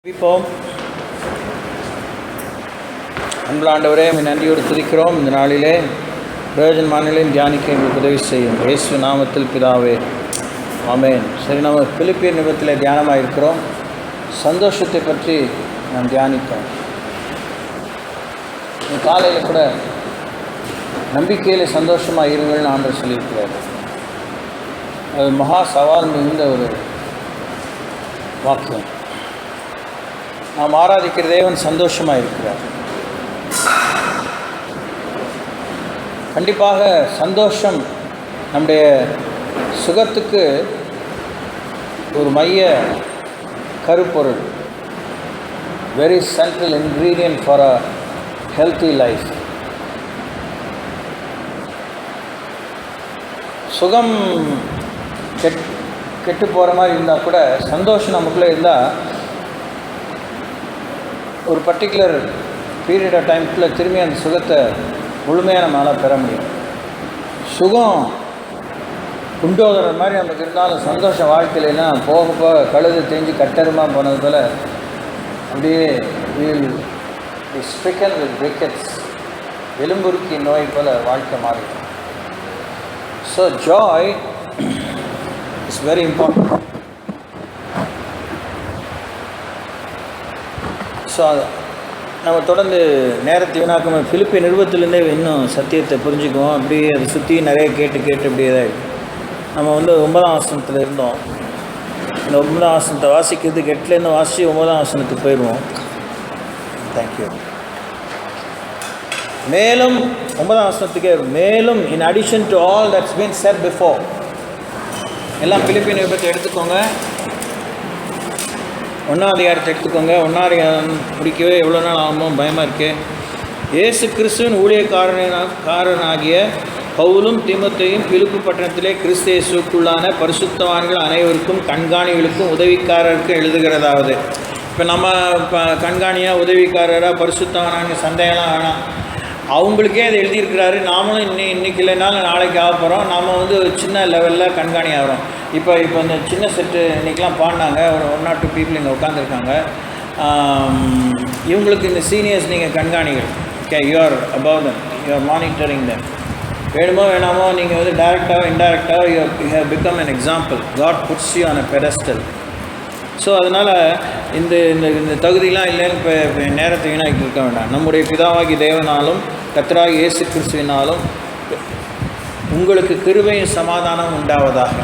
ஜெபிப்போம். அன்புள்ள ஆண்டவரே, நன்றியோடு துதிக்கிறோம். இந்த நாளிலே பிரயோஜனமானிலையும் தியானிக்க எங்களுக்கு உதவி செய்யும். இயேசு நாமத்தில் பிதாவே, ஆமென். சரி, நம்ம பிலிப்பியர் நிபத்தில் தியானமாக இருக்கிறோம். சந்தோஷத்தை பற்றி நாம் தியானித்தோம். இந்த காலையில் கூட நம்பிக்கையில் சந்தோஷமாக இருங்கள்னு ஆண்டவர் சொல்லியிருக்கிறார். அது மகா சவால் மிகுந்த ஒரு வாக்கியம். நாம் ஆராதிக்கிற தேவன் சந்தோஷமாக இருக்கிறார். கண்டிப்பாக சந்தோஷம் நம்முடைய சுகத்துக்கு ஒரு மைய கருப்பொருள், very central ingredient for a healthy life. சுகம் கெட்டு போகிற மாதிரி இருந்தால் கூட சந்தோஷம் நமக்குள்ளே இருந்தால் ஒரு பர்டிகுலர் பீரியட் ஆஃப் டைமுக்குள்ளே திரும்பி அந்த சுகத்தை முழுமையாக நம்மளால் பெற முடியும். சுகம் குண்டோதர மாதிரி நமக்கு இருந்தாலும் சந்தோஷம் வாழ்க்கையிலனா போக போக கழுது தெரிஞ்சு கட்டருமாக போனது போல் அப்படியே வீல் ஸ்ட்ரிக்கன் வித் பிரிக்கெட்ஸ், எலும்புருக்கி நோய் போல் வாழ்க்கை மாறிடும். So Joy is very important. So நம்ம தொடர்ந்து நேரத்தை வீணாக்காமல் பிலிப்பியர் நிருபத்திலேருந்தே இன்னும் சத்தியத்தை புரிஞ்சுக்குவோம். அப்படியே அதை சுற்றி நிறைய கேட்டு அப்படியே தான் இருக்கும். நம்ம 9ஆம் வசனத்தில் இருந்தோம். இந்த 9ஆம் வசனத்தை வாசிக்கிறதுக்கு 8லேருந்து வாசித்து 9ஆம் வசனத்துக்கு போயிடுவோம். தேங்க்யூ. மேலும் 9ஆம் வசனத்துக்கே மேலும் in addition to all that's been said before. எல்லாம் பிலிப்பியர் நிருபத்தை எடுத்துக்கோங்க. 1ஆம் அதிகாரத்தை எடுத்துக்கோங்க. 1ஆம் அதிகாரம் முடிக்கவே எவ்வளோ நாள் ஆகுமோ பயமாக இருக்குது. இயேசு கிறிஸ்துவின் ஊழியக்காரனாகிய பவுலும் தீமோத்தேயும் பிலிப்பு பட்டணத்திலே கிறிஸ்து இயேசுக்குள்ளான பரிசுத்தவான்கள் அனைவருக்கும் கண்காணிகளுக்கும் உதவிக்காரருக்கும் எழுதுகிறதாவது. இப்போ நம்ம கண்காணியாக உதவிக்காரராக பரிசுத்தவானாங்க சந்தேகம்லாம் வேணாம். அவங்களுக்கே அதை எழுதியிருக்கிறாரு. நாமளும் இன்றைக்கி இல்லைனாலும் நாளைக்கு ஆக போகிறோம். நாம் ஒரு சின்ன லெவலில் கண்காணி ஆகிறோம். இப்போ இந்த சின்ன செட்டு இன்றைக்கெலாம் பாடினாங்க. ஒரு 1 or 2 people இங்கே உட்காந்துருக்காங்க. இவங்களுக்கு இந்த சீனியர்ஸ் நீங்கள் கண்காணிகள். Okay, you are above them, you are monitoring them. வேணுமோ வேணாமோ நீங்கள் டைரெக்டாக இன்டைரக்டாக you have become an example. God puts you on a pedestal. So அதனால் இந்த இந்த தகுதியெலாம் இல்லைன்னு இப்போ நேரத்தை வீணாக்கி இருக்க வேண்டாம். நம்முடைய பிதாவாகி தேவனாலும் கர்த்தராகி இயேசு கிறிஸ்துவினாலும் உங்களுக்கு கிருபையும் சமாதானம் உண்டாவதாக.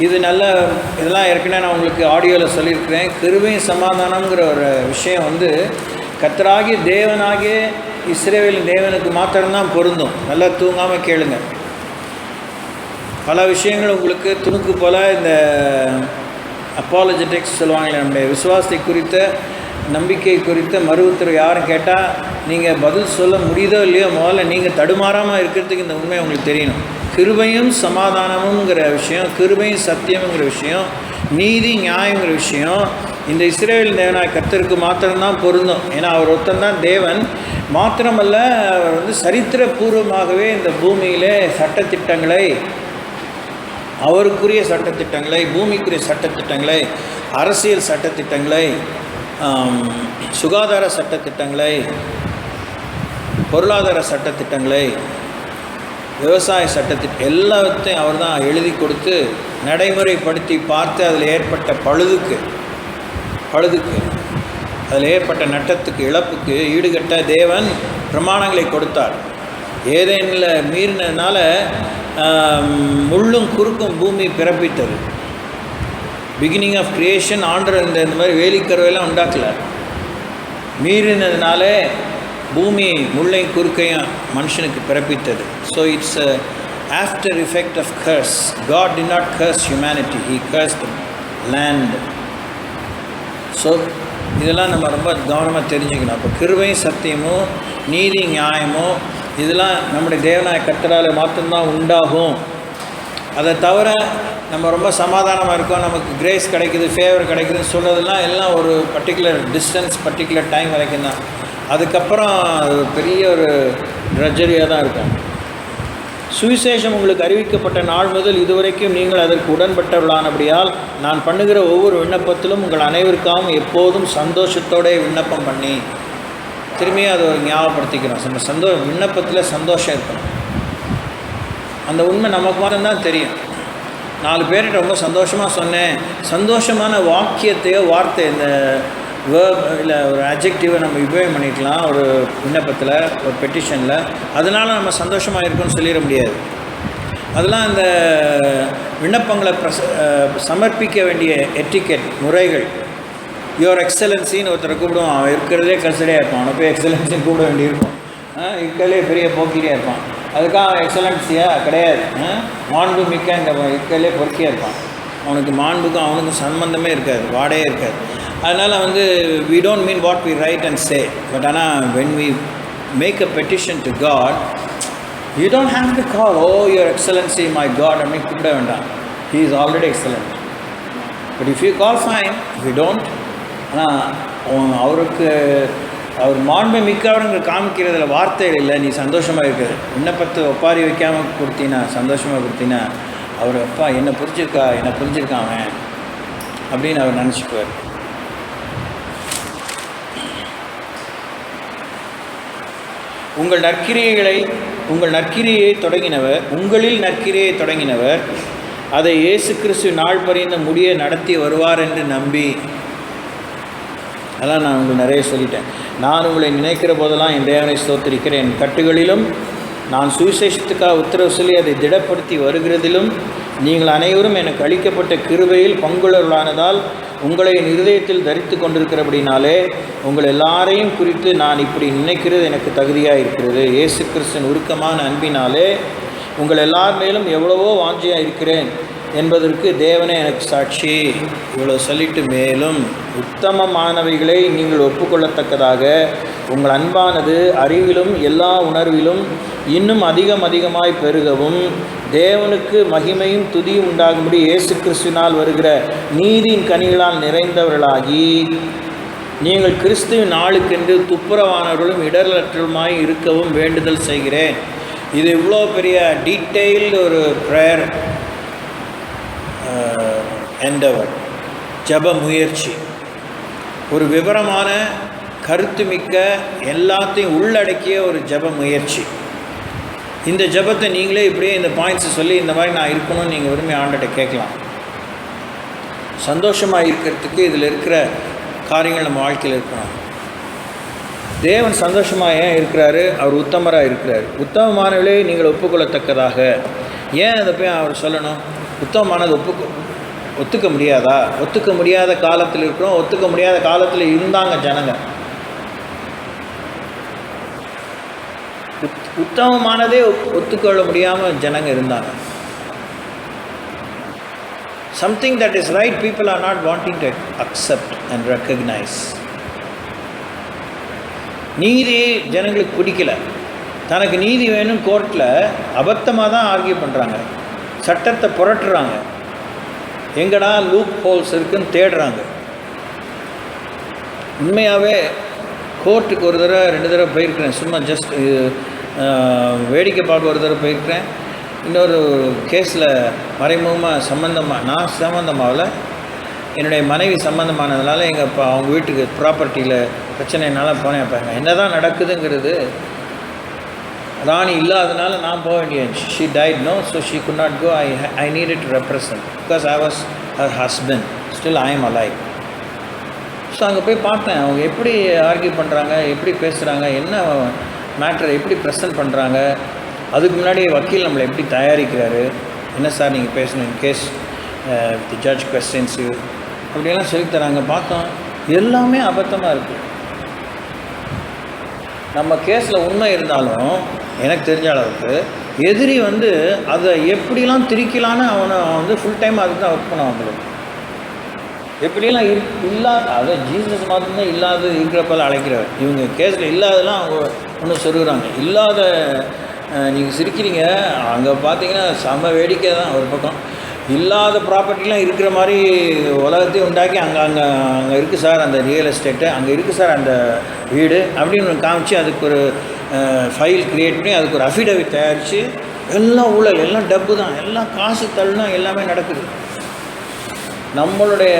இது இதெல்லாம் ஏற்கனவே நான் உங்களுக்கு ஆடியோவில் சொல்லியிருக்கிறேன். கிருபையும் சமாதானங்கிற ஒரு விஷயம் கர்த்தராகி தேவனாகிய இஸ்ரவேலின் தேவனுக்கு மாத்திரம்தான் பொருந்தும். நல்லா தூங்காமல் கேளுங்க. பல விஷயங்கள் உங்களுக்கு துணுக்கு போல் இந்த அப்பாலஜெட்டிக்ஸ் சொல்லுவாங்களே, நம்முடைய விசுவாசத்தை குறித்த நம்பிக்கை குறித்த மறுவுத்தரவு யாரும் கேட்டால் நீங்கள் பதில் சொல்ல முடியுதோ இல்லையோ முதல்ல நீங்கள் தடுமாறாமல் இருக்கிறதுக்கு இந்த உண்மை உங்களுக்கு தெரியணும். கிருபையும் சமாதானமுங்கிற விஷயம், கிருபையும் சத்தியமுங்கிற விஷயம், நீதி நியாயங்கிற விஷயம் இந்த இஸ்ரவேல் தேவனாய கர்த்தருக்கு மாத்திரம்தான் பொருந்தும். ஏன்னா அவர் ஒருத்தந்தான் தேவன். மாத்திரமல்ல, அவர் சரித்திரபூர்வமாகவே இந்த பூமியிலே சட்டத்திட்டங்களை, அவருக்குரிய சட்டத்திட்டங்களை, பூமிக்குரிய சட்டத்திட்டங்களை, அரசியல் சட்டத்திட்டங்களை, சுகாதார சட்டத்திட்டங்களை, பொருளாதார சட்டத்திட்டங்களை, விவசாய சட்டத்திட்டம் எல்லாத்தையும் அவர் தான் எழுதி கொடுத்து நடைமுறைப்படுத்தி பார்த்து அதில் ஏற்பட்ட பழுதுக்கு அதில் ஏற்பட்ட நட்டத்துக்கு இழப்புக்கு ஈடுகட்ட தேவன் பிரமாணங்களை கொடுத்தார். ஏதேனில் மீறினதுனால முள்ளும் குறுக்கும் பூமி பிறப்பித்தது. பிகினிங் ஆஃப் கிரியேஷன் ஆண்டவர் இந்த மாதிரி வேலிக்கருவையெல்லாம் உண்டாக்கல. மீறினதுனாலே பூமி முள்ளையும் குறுக்கையும் மனுஷனுக்கு பிறப்பித்தது. So it's after effect of curse. God did not curse humanity, he curse the land. So இதெல்லாம் நம்ம ரொம்ப கவனமாக தெரிஞ்சுக்கணும். அப்போ கிருபையும் சத்தியமும் நீதி நியாயமும் இதெல்லாம் நம்முடைய தேவனாய கர்த்தரால் மாத்திரம்தான் உண்டாகும். அதை தவிர நம்ம ரொம்ப சமாதானமாக இருக்கோம், நமக்கு கிரேஸ் கிடைக்குது, ஃபேவர் கிடைக்குதுன்னு சொல்கிறதுலாம் எல்லாம் ஒரு பர்டிகுலர் டிஸ்டன்ஸ், பர்டிகுலர் டைம் வரைக்கும் தான். அதுக்கப்புறம் பெரிய ஒரு ட்ரெஜரியாக தான் இருக்கும். சுவிசேஷம் உங்களுக்கு அறிவிக்கப்பட்ட நாள் முதல் இதுவரைக்கும் நீங்கள் அதற்கு உடன்பட்டவர்களானபடியால் நான் பண்ணுகிற ஒவ்வொரு விண்ணப்பத்திலும் உங்கள் அனைவருக்காகவும் எப்போதும் சந்தோஷத்தோட விண்ணப்பம் பண்ணி, திரும்பியும் அதை ஒரு ஞாபகப்படுத்திக்கிறோம். நம்ம விண்ணப்பத்தில் சந்தோஷம் இருக்கணும். அந்த உண்மை நமக்கு மட்டும்தான் தெரியும். 4 பேர்கிட்ட ரொம்ப சந்தோஷமாக சொன்னேன், சந்தோஷமான வாக்கியத்தையோ வார்த்தை, இந்த வேர்ப் இல்லை ஒரு அட்ஜெக்டிவை நம்ம உபயோகம் பண்ணிக்கலாம் ஒரு விண்ணப்பத்தில், ஒரு பெட்டிஷனில். அதனால் நம்ம சந்தோஷமாக இருக்குன்னு சொல்லிட முடியாது. அதெல்லாம் இந்த விண்ணப்பங்களை சமர்ப்பிக்க வேண்டிய எட்டிக்கெட் முறைகள். யுவர் எக்ஸலன்சின்னு ஒருத்தரை கூப்பிடுவோம், அவன் இருக்கிறதே கசடியாக இருப்பான், அவனை போய் எக்ஸலன்சின்னு கூப்பிட வேண்டியிருக்கும். இருக்கிறதே பெரிய போக்கிரியாக இருப்பான், அதுக்காக அவன் எக்ஸலன்சியாக கிடையாது. மாண்பு மிக்க இந்த இருக்கிறதே பொறுக்கியாக இருப்பான், அவனுக்கு மாண்புக்கும் அவனுக்கும் சம்பந்தமே இருக்காது, வாடையே இருக்காது. அதனால் we don't mean what we write and say, but ஆனால் when we make a petition to God, you don't have to call, oh your excellency my God, அப்படின்னு கூப்பிட வேண்டாம். He is already excellent. But if you call, fine. If you don't, ஆனால் அவருக்கு அவர் மாண்பை மிக்கவருங்க காமிக்கிறதுல வார்த்தைகள் இல்லை, நீ சந்தோஷமாக இருக்குது. விண்ணப்பத்தை ஒப்பாரி வைக்காமல் கொடுத்தீங்கன்னா, சந்தோஷமாக கொடுத்தீங்கன்னா, அவர் அப்பா என்னை புரிஞ்சிருக்கான் அவன் அப்படின்னு அவர் நினச்சிக்குவார். உங்களில் நற்கிரியை தொடங்கினவர் அதை இயேசு கிறிஸ்து நாள் பறிந்த முடிய நடத்தி வருவார் என்று நம்பி. அதெல்லாம் நான் உங்களுக்கு நிறைய சொல்லிட்டேன். நான் உங்களை நினைக்கிற போதெல்லாம் என் தேவனை ஸ்தோத்திரிக்கிறேன். என் கட்டுகளிலும் நான் சுவிசேஷத்துக்காக உத்தரவு சொல்லி அதை திடப்படுத்தி வருகிறதிலும் நீங்கள் அனைவரும் எனக்கு அளிக்கப்பட்ட கிருபையில் பங்குள்ளவர்களானதால் உங்களை என் இருதயத்தில் தரித்து கொண்டிருக்கிறபடினாலே உங்கள் எல்லாரையும் குறித்து நான் இப்படி நினைக்கிறது எனக்கு தகுதியாக இருக்கிறது. இயேசு கிறிஸ்துவின் உருக்கமான அன்பினாலே உங்கள் எல்லார் மேலும் எவ்வளவோ வாஞ்சியாக இருக்கிறேன் என்பதற்கு தேவனே எனக்கு சாட்சி. இவ்வளோ சொல்லிட்டு மேலும் உத்தமமானவைகளை நீங்கள் ஒப்புக்கொள்ளத்தக்கதாக உங்கள் அன்பானது அறிவிலும் எல்லா உணர்விலும் இன்னும் அதிகமாய் பெருகவும் தேவனுக்கு மகிமையும் துதியும் உண்டாகும்படி இயேசு கிறிஸ்துவினால் வருகிற நீதியின் கனிகளால் நிறைந்தவர்களாகி நீங்கள் கிறிஸ்துவின் நாளுக்கென்று துப்புரவானவர்களும் இடரலற்றலுமாய் இருக்கவும் வேண்டுதல் செய்கிறேன். இது இவ்வளோ பெரிய டீட்டெயில்டு ஒரு ப்ரேயர் எண்டவர், ஜப முயற்சி, ஒரு விவரமான கருத்து மிக்க எல்லாத்தையும் உள்ளடக்கிய ஒரு ஜப முயற்சி. இந்த ஜபத்தை நீங்களே இப்படியே இந்த பாயிண்ட்ஸை சொல்லி இந்த மாதிரி நான் இருக்கணும்னு நீங்கள் விரும்பி ஆண்டட்ட கேட்கலாம். சந்தோஷமாக இருக்கிறதுக்கு இதில் இருக்கிற காரியங்கள் நம்ம வாழ்க்கையில் இருக்கணும். தேவன் சந்தோஷமாக ஏன் இருக்கிறாரு? அவர் உத்தமராக இருக்கிறார். உத்தமமானவர்களே நீங்கள் ஒப்புக்கொள்ளத்தக்கதாக. ஏன் அதை போய் அவர் சொல்லணும்? உத்தமமானது ஒத்துக்க முடியாதா? ஒத்துக்க முடியாத காலத்தில் இருக்கிறோம். ஒத்துக்க முடியாத காலத்தில் இருந்தாங்க ஜனங்க. உத்தமமானதே ஒத்துக்கொள்ள முடியாமல் ஜனங்க இருந்தாங்க. Something that is right, people are not wanting to accept and recognize. நீதி ஜனங்களுக்கு பிடிக்கல. தனக்கு நீதி வேணும் கோர்ட்டில் அபத்தமாக தான் ஆர்கியூ பண்ணுறாங்க, சட்டத்தை புரட்டுறாங்க, எங்கடா லூப் ஹோல்ஸ் இருக்குன்னு தேடுறாங்க. உண்மையாகவே கோர்ட்டுக்கு ஒரு தடவை 2 தடவை போயிருக்கிறேன். சும்மா ஜஸ்ட் வேடிக்கை பார்க்க ஒரு தடவை போயிருக்கிறேன். இன்னொரு கேஸில் மறைமுகமாக நான் சம்மந்தமாகல, என்னுடைய மனைவி சம்மந்தமானதுனால அவங்க வீட்டுக்கு ப்ராப்பர்ட்டியில் பிரச்சனைனால போனேன். பார்ப்பாங்க என்ன தான் நடக்குதுங்கிறது. ராணி இல்லாதனால நான் போக வேண்டியது. She died no, so she could not go. I needed to represent because I was her husband, still I am alive. So அங்கே போய் பார்த்தேன் அவங்க எப்படி ஆர்கியூ பண்ணுறாங்க, எப்படி பேசுகிறாங்க, என்ன மேட்ரை எப்படி ப்ரெசன்ட் பண்ணுறாங்க. அதுக்கு முன்னாடி வக்கீல் நம்மளை எப்படி தயாரிக்கிறாரு, என்ன சார் நீங்கள் பேசணும் case the judge questions you அப்படியெல்லாம் சொல்லித்தராங்க. பார்த்தோம் எல்லாமே அபத்தமாக இருக்குது. நம்ம கேஸில் உண்மை இருந்தாலும் எனக்கு தெரிஞ்ச அளவுக்கு எதிரி அதை எப்படிலாம் திரிக்கலான்னு அவனை ஃபுல் டைம் அதுக்கு தான் ஒர்க் பண்ண அவங்களுக்கு. எப்படிலாம் இல்லாத அதை ஜீசஸ் மட்டும்தான் இல்லாத இருக்கிறப்பெல்லாம் அழைக்கிறவர். இவங்க கேஸில் இல்லாதெல்லாம் அவங்க ஒன்று சொல்லுறாங்க. இல்லாத நீங்கள் சிரிக்கிறீங்க, அங்கே பார்த்தீங்கன்னா செம்ம வேடிக்கை தான். ஒரு பக்கம் இல்லாத ப்ராப்பர்ட்டிலாம் இருக்கிற மாதிரி உலகத்தையும் உண்டாக்கி அங்கே இருக்குது சார் அந்த ரியல் எஸ்டேட்டு, அங்கே இருக்குது சார் அந்த வீடு அப்படின்னு காமிச்சு அதுக்கு ஒரு ஃபைல் க்ரியேட் பண்ணி அதுக்கு ஒரு அஃபிடவிட் தயாரித்து எல்லாம் ஊழல், எல்லாம் டப்பு தான், எல்லாம் காசு தள்ளுனா எல்லாமே நடக்குது. நம்மளுடைய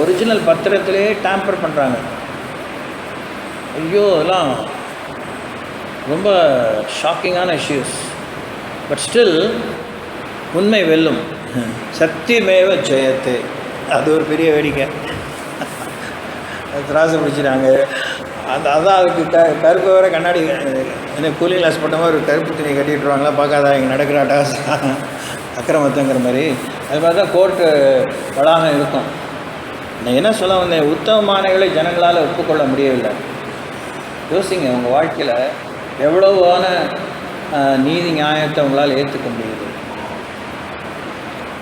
ஒரிஜினல் பத்திரத்திலே டேம்பர் பண்ணுறாங்க. ஐயோ, அதெல்லாம் ரொம்ப ஷாக்கிங்கான இஷ்யூஸ். பட் ஸ்டில் உண்மை வெல்லும். சத்தியமேவ ஜெயத்தே. அது ஒரு பெரிய வேடிக்கை. திராசை பிடிச்சிட்டாங்க. அதான் அதுக்கு கருப்பு வேறு கண்ணாடி, என்ன கூலிங் கிளாஸ் போட்ட மாதிரி ஒரு கருப்பு துணியை கட்டிட்டுருவாங்களா, பார்க்காதா இங்கே நடக்கிறாட்டா அக்கிரமத்துங்கிற மாதிரி. அது மாதிரி தான் கோர்ட்டு வளாகம் இருக்கும். நான் என்ன சொல்ல வந்தேன், உத்தமமானவர்களை ஜனங்களால் ஒப்புக்கொள்ள முடியவில்லை. யோசிங்க, உங்கள் வாழ்க்கையில் எவ்வளவான நீதி நியாயத்தை உங்களால் ஏற்றுக்க முடியுது.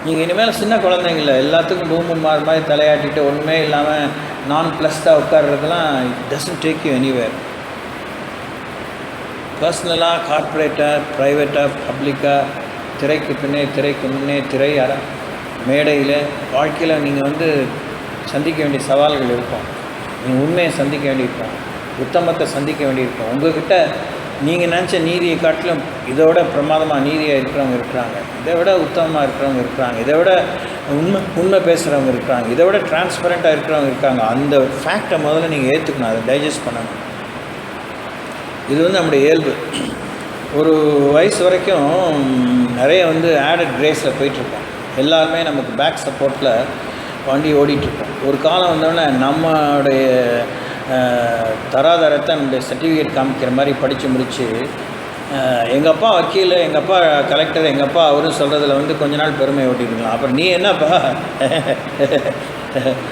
நீங்கள் இனிமேல் சின்ன குழந்தைங்கள எல்லாத்துக்கும் பூமி மாதிரி தலையாட்டிட்டு ஒன்றுமே இல்லாமல் நான் ப்ளஸ்டாக உட்கார்றதுலாம் it doesn't take you anywhere. பர்சனலாக, கார்ப்பரேட்டாக, ப்ரைவேட்டாக, பப்ளிக்காக, திரைக்கு பின்னே, திரைக்கு முன்னே, திரை மேடையில் வாழ்க்கையில் நீங்கள் சந்திக்க வேண்டிய சவால்கள் இருக்கும். நீங்கள் உண்மையை சந்திக்க வேண்டியிருக்கும், உத்தமத்தை சந்திக்க வேண்டியிருக்கும். உங்கள்கிட்ட நீங்கள் நினச்ச நீதியை காட்டிலும் இதோட பிரமாதமாக நீதியாக இருக்கிறவங்க இருக்கிறாங்க, இதை விட உத்தமமாக இருக்கிறவங்க இருக்கிறாங்க, இதை விட உண்மை பேசுகிறவங்க இருக்கிறாங்க, இதை விட டிரான்ஸ்பரண்ட்டாக இருக்கிறவங்க இருக்காங்க. அந்த ஃபேக்டை முதல்ல நீங்கள் ஏற்றுக்கணும், அதை டைஜஸ்ட் பண்ணணும். இது நம்முடைய இயல்பு. ஒரு வயசு வரைக்கும் நிறைய ஆடட் ரேஸில் போயிட்டுருக்கோம். எல்லாருமே நமக்கு பேக் சப்போர்ட்டில் வண்டி ஓடிட்டுருக்கோம். ஒரு காலம் வந்தோடனே நம்மளுடைய தராதரத்தை நம்முடைய சர்டிஃபிகேட் காமிக்கிற மாதிரி படித்து முடித்து, எங்கள் அப்பா வக்கீல், எங்கள் அப்பா கலெக்டர், எங்கள் அப்பா அவரும் சொல்கிறதுல கொஞ்ச நாள் பெருமை ஓட்டிருக்கலாம். அப்புறம் நீ என்னப்பா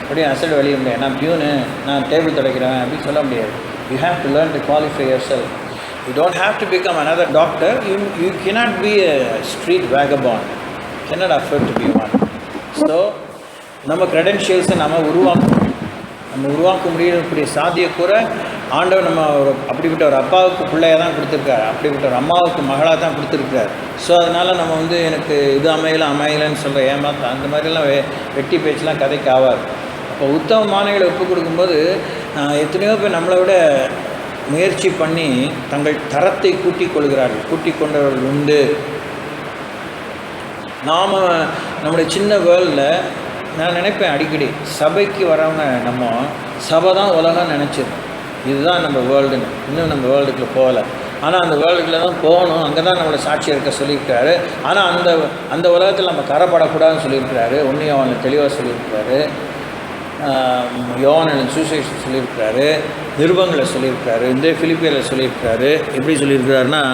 அப்படியே அசடு வெளிய முடியாது. நான் பியூனு, நான் டேபிள் துடைக்கிறேன் அப்படின்னு சொல்ல முடியாது. You have to learn to qualify your self. You don't have to become another doctor. You cannot be a street vagabond. Cannot afford to be one. So, நம்ம credentials நம்ம உருவாக்க முடியக்கூடிய சாத்தியக்கூற ஆண்டவர் நம்ம அப்படிப்பட்ட ஒரு அப்பாவுக்கு பிள்ளையாக தான் கொடுத்துருக்காரு, அப்படிப்பட்ட ஒரு அம்மாவுக்கு மகளாக தான் கொடுத்துருக்காரு. ஸோ அதனால் நம்ம எனக்கு இது அமையலைன்னு சொல்கிற ஏமாத்த அந்த மாதிரிலாம் வெட்டி பேச்செலாம் கதைக்கு ஆகாது. அப்போ உத்தமமானவர்களை ஒப்புக் கொடுக்கும்போது எத்தனையோ பேர் நம்மளை விட முயற்சி பண்ணி தங்கள் தரத்தை கூட்டிக் கொள்கிறார்கள், கூட்டிக் கொண்டவர்கள் உண்டு. நாம் நம்முடைய சின்ன வேர்ல்டில் நான் நினைப்பேன் அடிக்கடி, சபைக்கு வரவங்க நம்ம சபை தான் உலகம் நினச்சிருக்கோம், இதுதான் நம்ம வேர்ல்டுன்னு. இன்னும் நம்ம வேர்ல்டுக்குள்ளே போகலை. ஆனால் அந்த வேர்ல்டுக்குள்ளே தான் போகணும், அங்கே தான் நம்மளை சாட்சி இருக்க சொல்லியிருக்காரு. ஆனால் அந்த உலகத்தில் நம்ம கரைப்படக்கூடாதுன்னு சொல்லியிருக்கிறாரு. ஒன்று அவனை தெளிவாக சொல்லியிருக்கிறாரு. யோவானின் சுவிசேஷம் சொல்லியிருக்கிறாரு, நிருபங்களை சொல்லியிருக்கிறாரு, இந்த பிலிப்பியரில் சொல்லியிருக்கிறாரு. எப்படி சொல்லியிருக்கிறாருன்னா,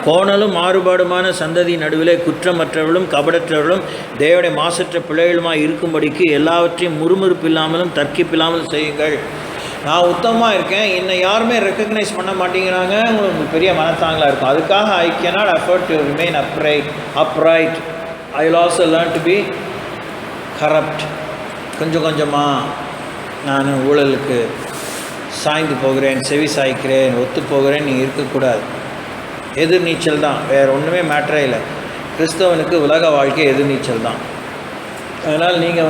கோணலும் மாறுபாடுமான சந்ததி நடுவிலே குற்றமற்றவர்களும் கபடற்றவர்களும் தேவனுடைய மாசற்ற பிள்ளைகளுமாய் இருக்கும்படிக்கு எல்லாவற்றையும் முறுமுறுப்பு இல்லாமலும் தர்க்கிப்பில்லாமலும் செய்யுங்கள். நான் உத்தமமாக இருக்கேன், என்னை யாருமே ரெக்கக்னைஸ் பண்ண மாட்டேங்கிறாங்க, உங்களுக்கு பெரிய மனத்தாங்களாக இருக்கும். அதுக்காக I cannot afford to remain upright. I will also learn to be corrupt. கொஞ்சம் கொஞ்சமாக நான் ஊழலுக்கு சாய்ந்து போகிறேன், செவி சாய்க்கிறேன், ஒத்து போகிறேன். நீங்கள் இருக்கக்கூடாது. எதிர்நீச்சல் தான், வேறு ஒன்றுமே மேட்டரே இல்லை. கிறிஸ்தவனுக்கு உலக வாழ்க்கை எதிர்நீச்சல் தான். அதனால் நீங்கள்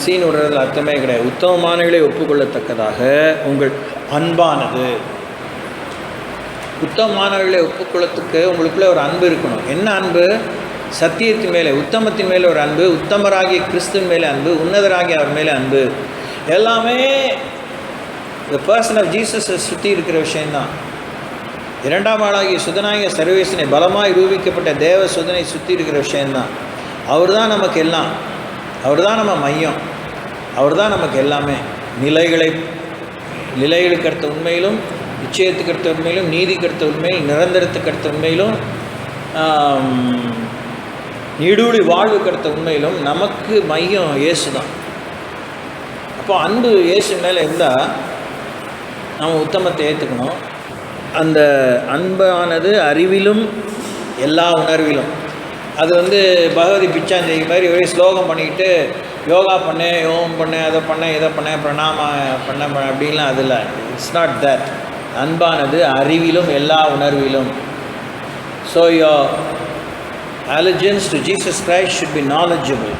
சீன் விடுறதுல அர்த்தமே கிடையாது. உத்தமமானவர்களை ஒப்புக்கொள்ளத்தக்கதாக உங்கள் அன்பானது. உத்தமமானவர்களை ஒப்புக்கொள்ளத்துக்கு உங்களுக்குள்ளே ஒரு அன்பு இருக்கணும். என்ன அன்பு? சத்தியத்தின் மேலே, உத்தமத்தின் மேலே ஒரு அன்பு, உத்தமராகிய கிறிஸ்துவின் மேலே அன்பு, உன்னதராகிய அவர் மேலே அன்பு. எல்லாமே இந்த பர்சன் ஆஃப் ஜீசஸை சுற்றி இருக்கிற விஷயந்தான். இரண்டாம் ஆளாகிய சுதனாகிய சர்வேசனை பலமாய் ரூபிக்கப்பட்ட தேவ சுதனை சுற்றி இருக்கிற விஷயந்தான். அவர் தான் நமக்கு எல்லாம், அவர் தான் நம்ம மையம், அவர் தான் நமக்கு எல்லாமே. நிலைகளுக்கு அடுத்த உண்மையிலும், நிச்சயத்துக்கு அடுத்த உண்மையிலும், நீதிக்கு அடுத்த உண்மையிலும், நிரந்தரத்துக்கு அடுத்த உண்மையிலும், நீடூழி வாழ்வுக்கு அடுத்த உண்மையிலும் நமக்கு மையம் இயேசு தான். அப்போ அன்பு இயேசு மேலே இருந்தால் நம்ம உத்தமத்தை ஏற்றுக்கணும். அந்த அன்பானது அறிவிலும் எல்லா உணர்விலும். அது பகவதி பிச்சாந்தேவி மாதிரி ஒரே ஸ்லோகம் பண்ணிக்கிட்டு யோகா பண்ணேன், யோகம் பண்ணேன், அதை பண்ணேன், இதை பண்ணேன், பிரணாம பண்ண அப்படின்லாம் அதில் இட்ஸ் நாட் தட். அன்பானது அறிவிலும் எல்லா உணர்விலும். So your allegiance to Jesus Christ should be knowledgeable.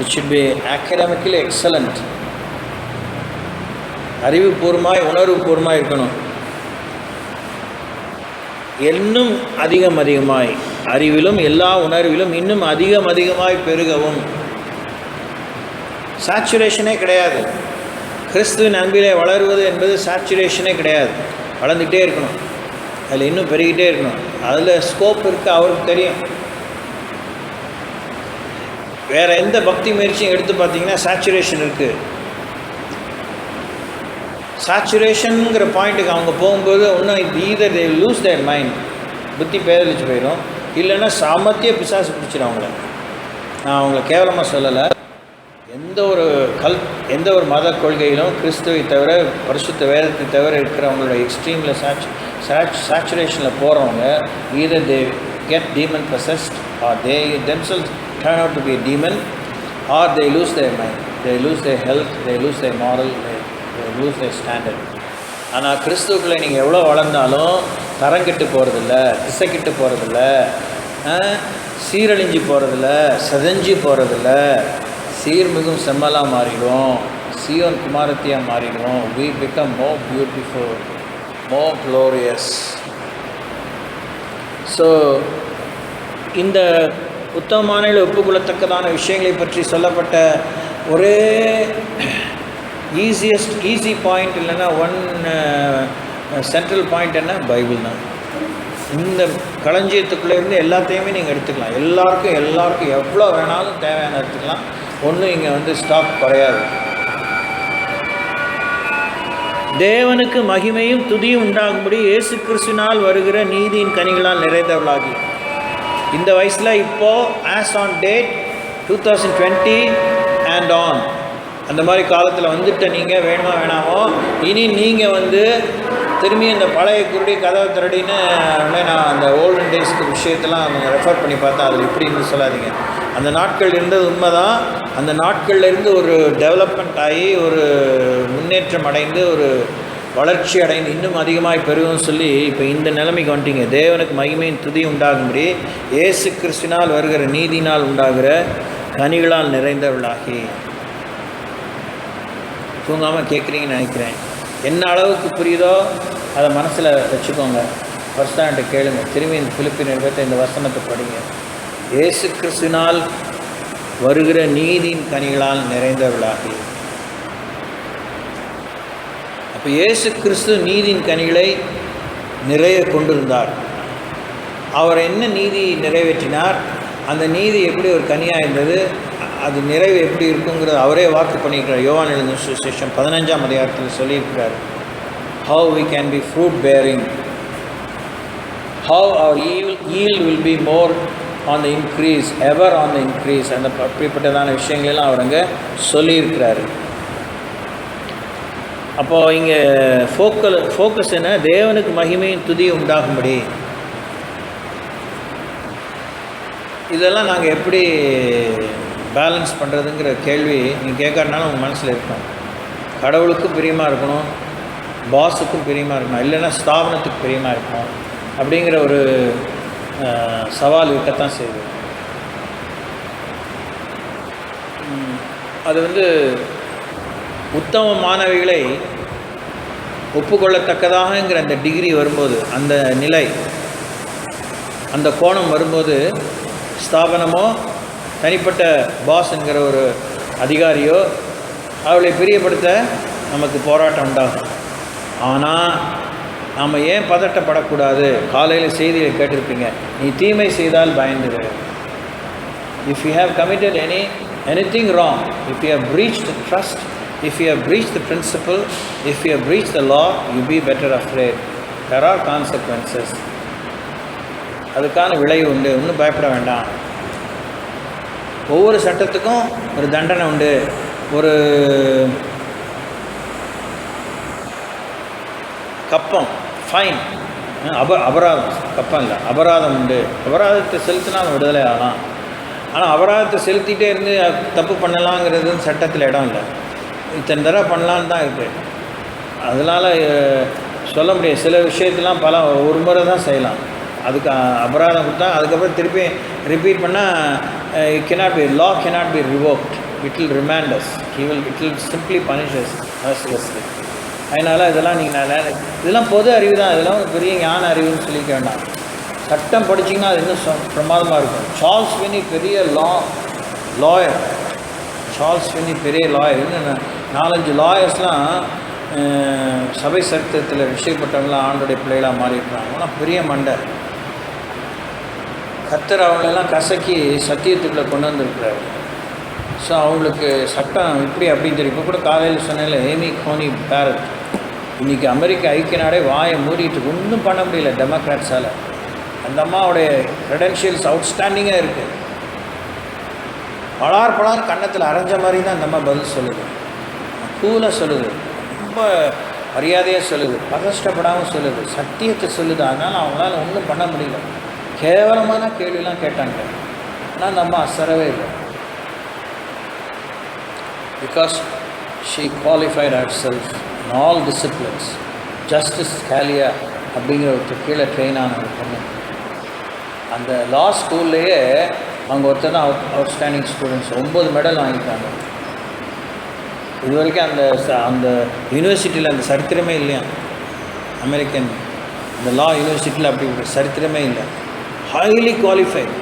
It should be academically excellent. அறிவுபூர்வமாய் உணர்வுபூர்வமாக இருக்கணும். இன்னும் அதிகமாய் அறிவிலும் எல்லா உணர்விலும் இன்னும் அதிகமாய் பெருகவும். சேச்சுரேஷனே கிடையாது. கிறிஸ்துவின் அன்பிலே வளருவது என்பது சேச்சுரேஷனே கிடையாது. வளர்ந்துகிட்டே இருக்கணும், அதில் இன்னும் பெருகிட்டே இருக்கணும். அதில் ஸ்கோப் இருக்குது, அவருக்கு தெரியும். வேறு எந்த பக்தி முயற்சியும் எடுத்து பார்த்தீங்கன்னா சேச்சுரேஷன் இருக்குது. சேச்சுரேஷனுங்கிற பாயிண்ட்டுக்கு அவங்க போகும்போது ஒன்றும் either they lose their mind, புத்தி பேதலிச்சு போயிடும், இல்லைன்னா சாமர்த்திய பிசாசு பிடிச்சிடும் அவங்கள. நான் அவங்கள கேவலமாக சொல்லலை. எந்த ஒரு மத கொள்கையிலும் கிறிஸ்துவை தவிர பரிசுத்த வேதத்தை தவிர இருக்கிறவங்களோட எக்ஸ்ட்ரீமில் சேச்சுரேஷனில் போகிறவங்க either they get demon possessed or they themselves turn out to be a demon, or they lose their mind, they lose their health, they lose their moral, they lose their standard. ஆனால் கிறிஸ்துவுக்குள்ளே நீங்கள் எவ்வளோ வளர்ந்தாலும் தரங்கெட்டு போகிறதில்ல, திசைக்கிட்டு போகிறதில்ல, சீரழிஞ்சு போகிறதில்ல, சதஞ்சு போகிறதில்ல, சீர்மிகும் செம்மலாக மாறிடும், சீயோன் குமாரத்தியாக மாறிடும். we become more beautiful, more glorious. So இந்த உத்தமமான ஒப்புக்கொள்ளத்தக்கதான விஷயங்களை பற்றி சொல்லப்பட்ட ஒரே ஈஸி பாயிண்ட் இல்லைன்னா சென்ட்ரல் பாயிண்ட் என்ன? பைபிள் தான். இந்த களஞ்சியத்துக்குள்ளே இருந்து எல்லாத்தையுமே நீங்கள் எடுத்துக்கலாம். எல்லாருக்கும் எவ்வளோ வேணாலும் தேவையான எடுத்துக்கலாம். ஒன்றும் இங்கே ஸ்டாக் குறையாது. தேவனுக்கு மகிமையும் துதியும் உண்டாகும்படி இயேசு கிறிஸ்துவினால் வருகிற நீதியின் கனிகளால் நிறைந்தவர்களாகி. இந்த வயசில் இப்போது as on date 2020 and on அந்த மாதிரி காலத்தில் வந்துட்ட நீங்கள் வேணுமா வேணாமோ, இனி நீங்கள் திரும்பி இந்த பழைய குருடி கதவை திரடின்னு நான் அந்த ஓல்டன் டேஸ்க்கு விஷயத்தெல்லாம் நீங்கள் ரெஃபர் பண்ணி பார்த்தா அதில் இப்படின்னு சொல்லாதீங்க. அந்த நாட்கள் இருந்தது உண்மைதான். அந்த நாட்கள்லேருந்து ஒரு டெவலப்மெண்ட் ஆகி ஒரு முன்னேற்றம் அடைந்து ஒரு வளர்ச்சி அடைந்து இன்னும் அதிகமாக பெருகும் சொல்லி இப்போ இந்த நிலைமைக்கு வந்துட்டீங்க. தேவனுக்கு மகிமையின் துதி உண்டாகும்படி இயேசு கிறிஸ்துவினால் வருகிற நீதினால் உண்டாகிற கனிகளால் நிறைந்தவர்களாகி. தூங்காமல் கேட்குறீங்கன்னு நினைக்கிறேன். என்ன அளவுக்கு புரியுதோ அதை மனசில் வச்சுக்கோங்க. ஃபர்ஸ்டாண்ட கேளுங்க. திரும்பி இந்த பிலிப்பியர் இந்த வசனத்தை படிங்க. இயேசு கிறிஸ்துவினால் வருகிற நீதியின் கனிகளால் நிறைந்தவர்களாகி. அப்போ இயேசு கிறிஸ்து நீதியின் கனிகளை நிறைய கொண்டிருந்தார். அவர் என்ன நீதி நிறைவேற்றினார், அந்த நீதி எப்படி ஒரு கனியாக இருந்தது, அது நிறைவு எப்படி இருக்குங்கிறது அவரே வாக்கு பண்ணியிருக்கிறார். யோவான் எழுதின சுவிசேஷம் 15ஆம் அதிகாரத்தில் சொல்லியிருக்கிறார். How we can be fruit bearing, how our yield will be more on the increase, ever on the increase. அந்த அப்படிப்பட்டதான விஷயங்களெல்லாம் அவர் அங்கே சொல்லியிருக்கிறாரு. அப்போது இங்கே ஃபோக்கஸ் என்ன? தேவனுக்கு மகிமையின் துதி உண்டாகும்படி. இதெல்லாம் நாங்கள் எப்படி பேலன்ஸ் பண்ணுறதுங்கிற கேள்வி நீங்கள் கேட்கறதுனால உங்கள் மனசில் இருக்கும். கடவுளுக்கும் பிரியமாக இருக்கணும், பாஸுக்கும் பிரியமாக இருக்கணும், இல்லைன்னா ஸ்தாபனத்துக்கு பிரியமாக இருக்கணும் அப்படிங்கிற ஒரு சவால் இருக்கத்தான் செய்யுது. அது உத்தம மாணவிகளை ஒப்புக்கொள்ளத்தக்கதாகங்கிற அந்த டிகிரி வரும்போது, அந்த நிலை, அந்த கோணம் வரும்போது, ஸ்தாபனமோ தனிப்பட்ட பாஸ் என்கிற ஒரு அதிகாரியோ அவளை பிரியப்படுத்த நமக்கு போராட்டம் உண்டாகும். ஆனால் நாம் ஏன் பதட்டப்படக்கூடாது? காலையில் செய்தியை கேட்டிருப்பீங்க, நீ தீமை செய்தால் பயந்துடு. If you have committed anything wrong, if you have breached the trust, if you have breached the principle, if you have breached the law, you be better afraid. There are consequences. அதுக்கான விளைவு உண்டு. ஒன்றும் பயப்பட வேண்டாம். ஒவ்வொரு சட்டத்துக்கும் ஒரு தண்டனை உண்டு. ஒரு கப்பம், ஃபைன், அபராதம், கப்பம் இல்லை, அபராதம் உண்டு. அபராதத்தை செலுத்தினா விடுதலை ஆகலாம். ஆனால் அபராதத்தை செலுத்திகிட்டே இருந்து தப்பு பண்ணலாங்கிறது சட்டத்தில் இடம் இல்லை. இத்தனை தடவை பண்ணலான்னு தான் இருக்குது. அதனால் சொல்ல முடியாது. சில விஷயத்தெல்லாம் ஒரு முறை தான் செய்யலாம். அதுக்கு அபராதம் கொடுத்தா அதுக்கப்புறம் திருப்பி ரிப்பீட் பண்ணால் law cannot be revoked. It will remand us. It will simply punish us mercilessly. அதனால் இதெல்லாம் நீங்கள் இதெல்லாம் பொது அறிவு தான், இதெல்லாம் ஒரு பெரிய ஞான அறிவுன்னு சொல்லிக்க வேண்டாம். சட்டம் படிச்சிங்கன்னா அது இன்னும் பிரமாதமாக இருக்கும். சார்ல்ஸ் வின்னி பெரிய லாயர், சார்ல்ஸ் வின்னி பெரிய லாயர். இன்னும் 4-5 லாயர்ஸ்லாம் சபை சரித்திரத்தில் விஷயப்பட்டவங்களாம் ஆண்டுடைய பிள்ளைகளாக மாறியிருக்காங்க. ஆனால் பெரிய மண்டை. கர்த்தர் அவங்களெல்லாம் கசக்கி சத்தியத்துக்குள்ளே கொண்டு வந்திருக்கிறாரு. ஸோ அவங்களுக்கு சட்டம் இப்படி அப்படின்னு தெரியும். இப்போ கூட காலையில் சொன்னேன்ல, ஏமி கோனி பேரட், இன்றைக்கி அமெரிக்க ஐக்கிய நாடே வாயை மூடிட்டு ஒன்றும் பண்ண முடியல டெமோக்ராட்ஸால். அந்த அம்மாவுடைய க்ரெடென்ஷியல்ஸ் அவுட்ஸ்டாண்டிங்காக இருக்குது. பலார் கன்னத்தில் அரைஞ்ச மாதிரி தான் அந்த அம்மா பதில் சொல்லுது. கூலாக சொல்லுது, ரொம்ப மரியாதையாக சொல்லுது, பதஷ்டப்படாமல் சொல்லுது, சத்தியத்தை சொல்லுது. அதனால் அவங்களால ஒன்றும் பண்ண முடியல. கேவலமான கேள்விலாம் கேட்டாங்க. ஆனால் அந்த அம்மா அசரவே இல்லை. Because she qualified herself in all disciplines. Justice Scalia அப்படிங்கிற ஒரு கீழே ட்ரெயின் ஆன ஒரு பொண்ணு. அந்த லா ஸ்கூல்லையே அவங்க ஒருத்தர் தான் அவுட்ஸ்டாண்டிங் ஸ்டூடெண்ட்ஸ். 9 மெடல் வாங்கிட்டாங்க. இது வரைக்கும் அந்த யூனிவர்சிட்டியில் அந்த சரித்திரமே இல்லையா, அமெரிக்கன் இந்த லா யூனிவர்சிட்டியில் அப்படி ஒரு சரித்திரமே இல்லை. Highly qualified.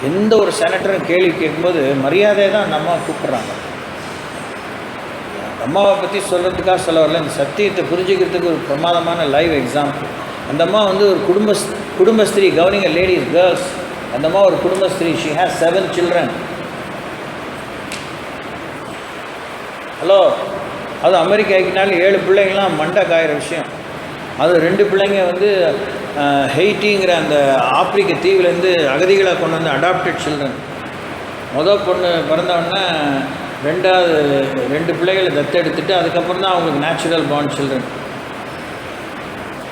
எந்த ஒரு செனட்டரும் கேள்வி கேட்கும்போது மரியாதையை தான் அந்த அம்மா கூப்பிட்றாங்க. அம்மாவை பற்றி சொல்கிறதுக்காக சொல்ல வரல, இந்த சத்தியத்தை புரிஞ்சுக்கிறதுக்கு ஒரு பிரமாதமான லைவ் எக்ஸாம்பிள். அந்த அம்மா வந்து ஒரு குடும்பஸ்திரீ, கவர்னிங் லேடிஸ், கேர்ள்ஸ். அந்த அம்மா ஒரு குடும்பஸ்திரீ. She has 7 children. ஹலோ, அது அமெரிக்கா ஐக்கினாலும் 7 பிள்ளைங்களாம் மண்டை காயிற விஷயம். அது 2 பிள்ளைங்க வந்து ஹெய்ட்டிங்கிற அந்த ஆப்பிரிக்க தீவிலேருந்து அகதிகளை கொண்டு வந்து அடாப்டட் சில்ட்ரன். பொண்ணு பிறந்தவொடனே 2 பிள்ளைகளை தத்தெடுத்துட்டு அதுக்கப்புறம் தான் அவங்களுக்கு நேச்சுரல் பார்ன் சில்ட்ரன்.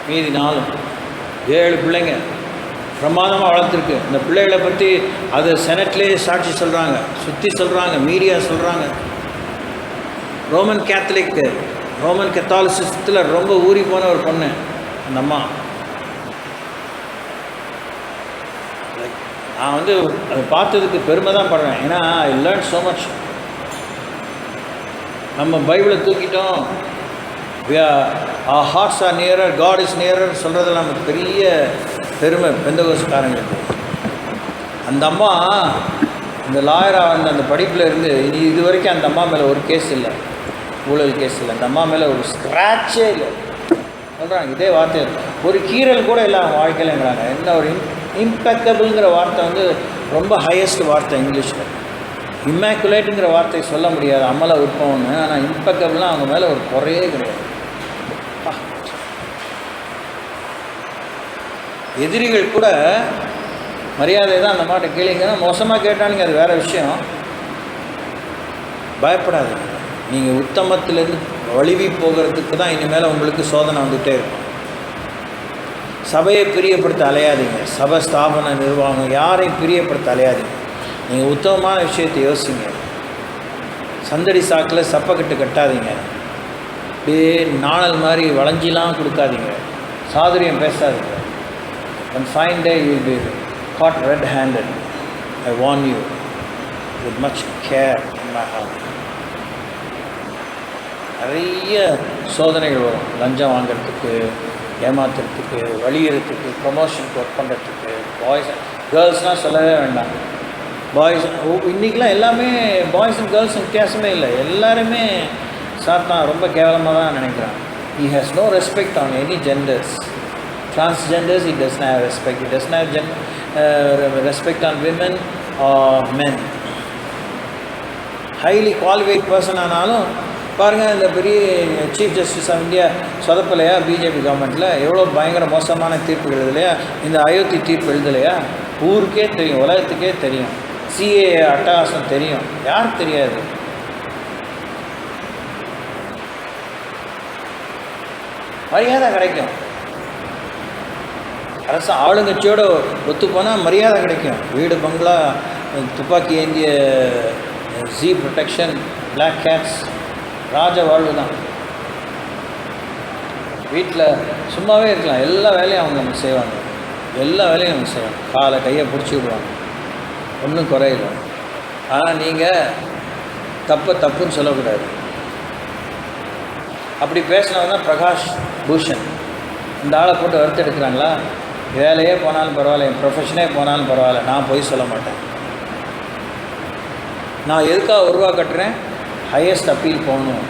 மீதி 4 7 பிள்ளைங்க பிரமாதமாக வளர்த்துருக்கு. இந்த பிள்ளைகளை பற்றி அது செனட்லேயே சாட்சி சொல்கிறாங்க, சுற்றி சொல்கிறாங்க, மீடியா சொல்கிறாங்க. ரோமன் கத்தாலிசிசத்தில் ரொம்ப ஊறி போன ஒரு பொண்ணு அந்த அம்மா. நான் வந்து அதை பார்த்ததுக்கு பெருமை தான் படுறேன். ஏன்னா ஐ லேர்ன் ஸோ மச். நம்ம பைபிளை தூக்கிட்டோம், our hearts are nearer, God is nearer சொல்கிறதுல நமக்கு பெரிய பெருமை பெந்தகோஸ்காரங்களுக்கு. அந்த அம்மா இந்த லாயராக வந்து அந்த படிப்பில் இருந்து இது வரைக்கும் அந்த அம்மா மேலே ஒரு கேஸ் இல்லை, ஊழல் கேஸ் இல்லை. அந்த அம்மா மேலே ஒரு ஸ்க்ராட்சே இல்லை சொல்கிறாங்க. இதே வார்த்தை ஒரு கீரல் கூட இல்லை அவங்க வாழ்க்கையிலங்கிறாங்க. எந்த ஒரு இம்பெக்கபிள்ங்கிற வார்த்தை வந்து ரொம்ப ஹையஸ்ட் வார்த்தை இங்கிலீஷில். இம்மேக்குலேட்டுங்கிற வார்த்தையை சொல்ல முடியாது, அமல விருப்பம்னு. ஆனால் இம்பெக்கபிள்னால் அவங்க மேலே ஒரு குறையே கிடையாது. எதிரிகள் கூட மரியாதை தான் அந்த மாட்டை கேளுங்க. மோசமாக கேட்டானுங்க, அது வேறு விஷயம். பயப்படாது. நீங்கள் உத்தமத்திலேருந்து வலிவி போகிறதுக்கு தான் இனிமேல் உங்களுக்கு சோதனை வந்துகிட்டே இருக்கும். சபையை பிரியப்படுத்த அலையாதீங்க. சபை ஸ்தாபன நிர்வாகம் யாரையும் பிரியப்படுத்த அலையாதீங்க. நீங்கள் உத்தமமான விஷயத்தை யோசிங்க. சந்தடி சாக்கில் சப்பக்கட்டு கட்டாதீங்க. அப்படியே நாணல் மாதிரி வளைஞ்சிலாம் கொடுக்காதீங்க. சாதுரியம் பேசாதீங்க. One fine day you will be caught red-handed. I warn you with much care in my heart. நிறைய சோதனைகள் வரும். லஞ்சம் வாங்கிறதுக்கு, ஏமாத்துறதுக்கு, வழியிறதுக்கு, ப்ரொமோஷனுக்கு ஒர்க் பண்ணுறதுக்கு. பாய்ஸ் கேர்ள்ஸ்னால் சொல்லவே வேண்டாம். பாய்ஸ் இன்றைக்கெலாம் எல்லாமே பாய்ஸ் அண்ட் கேர்ள்ஸ் வித்தியாசமே இல்லை. எல்லாருமே சாத்தான் ரொம்ப கேவலமாக தான் நினைக்கிறான். He has no respect on any genders. Transgenders, he does not have respect. He does not have respect on women or men. Highly qualified person ஆனாலும் பாருங்கள், இந்த பெரிய சீஃப் ஜஸ்டிஸ் ஆஃப் இந்தியா சொதப்பலையா பிஜேபி கவர்மெண்ட்டில்? எவ்வளோ பயங்கர மோசமான தீர்ப்பு எழுதலையா? இந்த அயோத்தி தீர்ப்பு எழுதலையா? ஊருக்கே தெரியும், உலகத்துக்கே தெரியும். சிஏ அட்டகாசம் தெரியும். யாருக்கு தெரியாது? மரியாதை கிடைக்கும். அரசு ஆளுங்கட்சியோடு ஒத்து போனால் மரியாதை கிடைக்கும். வீடு, பங்களா, துப்பாக்கி ஏந்திய ஜீ ப்ரொடெக்ஷன், பிளாக் கேட்ஸ், ராஜ வாழ்வு தான். வீட்டில் சும்மாவே இருக்கலாம். எல்லா வேலையும் அவங்க நமக்கு செய்வாங்க. எல்லா வேலையும் நமக்கு செய்வாங்க. காலை கையை பிடிச்சி விடுவாங்க. ஒன்றும் குறையில. ஆனால் நீங்கள் தப்புன்னு சொல்லக்கூடாது. அப்படி பேசினவங்க தான் பிரகாஷ் பூஷன். இந்த ஆளை போட்டு வறுத்தெடுக்கிறாங்களா? வேலையே போனாலும் பரவாயில்ல, என் ப்ரொஃபஷனே போனாலும் பரவாயில்ல, நான் போய் சொல்ல மாட்டேன். நான் எதுக்காக ரூபா கட்டுறேன்? ஹையஸ்ட் அப்பீல் போகணும்,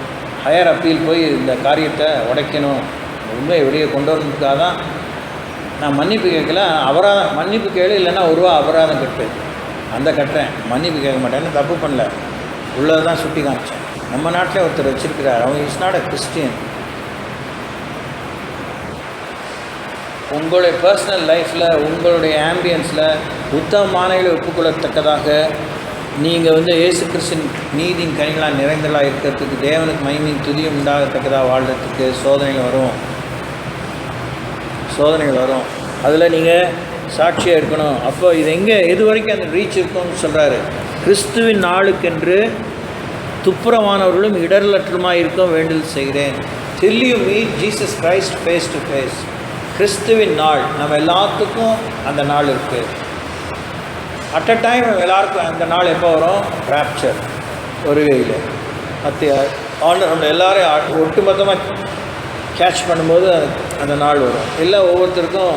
ஹையர் அப்பீல் போய் இந்த காரியத்தை உடைக்கணும், உண்மையை வெளியே கொண்டு வரதுக்காக தான் நான் மன்னிப்பு கேட்கல. அபராதம் மன்னிப்பு கேளு, இல்லைன்னா ஒரு ரூபா அபராதம் கட்டு, அந்த கட்டுறேன், மன்னிப்பு கேட்க மாட்டேன்னு தப்பு பண்ணல, உள்ளதை தான் சுட்டி காமிச்சேன். நம்ம நாட்டில் ஒருத்தர் வச்சுருக்கிறார், அவன் இஸ் நாட் அ கிறிஸ்டியன். உங்களுடைய பர்சனல் லைஃப்பில், உங்களுடைய ஆம்பியன்ஸில் உத்தமமானவர்களை ஒப்புக்கொள்ளத்தக்கதாக நீங்கள் இயேசு கிறிஸ்தின் நீதியின் கனிகளாக நிறைந்தலாக இருக்கிறதுக்கு, தேவனுக்கு மகிமையின் துதியும் உண்டாகத்தக்கதாக வாழ்கிறதுக்கு சோதனைகள் வரும். அதில் நீங்கள் சாட்சியாக இருக்கணும். அப்போ இது எது வரைக்கும் அந்த ரீச் இருக்கும்னு சொல்கிறாரு. கிறிஸ்துவின் நாளுக்கென்று துப்புரவானவர்களும் இடரலற்றுமாய் இருக்க வேண்டுதல் செய்கிறேன். till you meet Jesus Christ face to face. கிறிஸ்துவின் நாள் நம்ம எல்லாத்துக்கும் அந்த நாள் இருக்குது. அட் அ டைம் எல்லாருக்கும் அந்த நாள் எப்போ வரும்? ராப்சர் வருகையில் நம்ம எல்லோரும் ஒட்டுமொத்தமாக கேட்ச் பண்ணும்போது அந்த நாள் வரும். இல்லை ஒவ்வொருத்தருக்கும்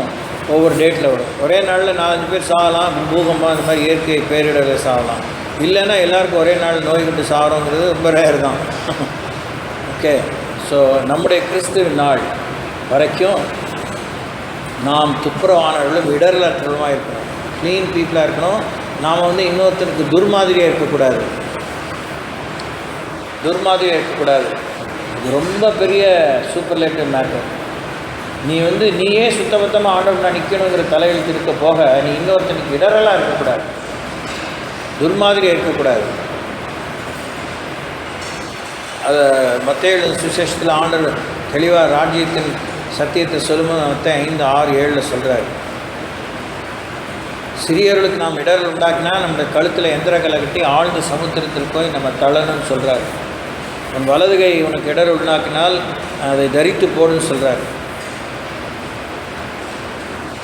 ஒவ்வொரு டேட்டில் வரும். ஒரே நாளில் 4-5 பேர் சாகலாம், பூகம்பம் இந்த மாதிரி இயற்கை பேரிடரில் சாகலாம். இல்லைன்னா எல்லாருக்கும் ஒரே நாள் நோய் கொண்டு சாகிறோங்கிறது ரொம்ப ரேர் தான். ஓகே, ஸோ நம்முடைய கிறிஸ்துவின் நாள் வரைக்கும் நாம் துப்புரவானவர்களும் இடரலற்றவர்களுமாக இருக்கணும், க்ளீன் பீப்புளாக இருக்கணும். நாம் இன்னொருத்தருக்கு துர்மாதிரியாக இருக்கக்கூடாது. இது ரொம்ப பெரிய சூப்பர்லேட்டிவ் மேட்டர். நீயே சுத்தபத்தமாக ஆண்டவர்னா நிற்கணுங்கிற தலையெழுத்து இருக்க போக, நீ இன்னொருத்தனுக்கு இடரலாக இருக்கக்கூடாது, துர்மாதிரியாக இருக்கக்கூடாது. அதை மத்தேயு சுவிசேஷத்தில் ஆண்டவர் தெளிவாக ராஜ்யத்தின் சத்தியத்தை சொல்லும்போது மத்தேயு 5:6-7 சொல்கிறார். சிறியவர்களுக்கு நாம் இடர்கள் உண்டாக்கினா நம்முடைய கழுத்தில் எந்திரக்கலை கட்டி ஆழ்ந்த சமுத்திரத்தில் போய் நம்ம தள்ளணும்னு சொல்கிறார். உன் வலதுகை உனக்கு இடர் உண்டாக்கினால் அதை தரித்து போடுன்னு சொல்கிறார்.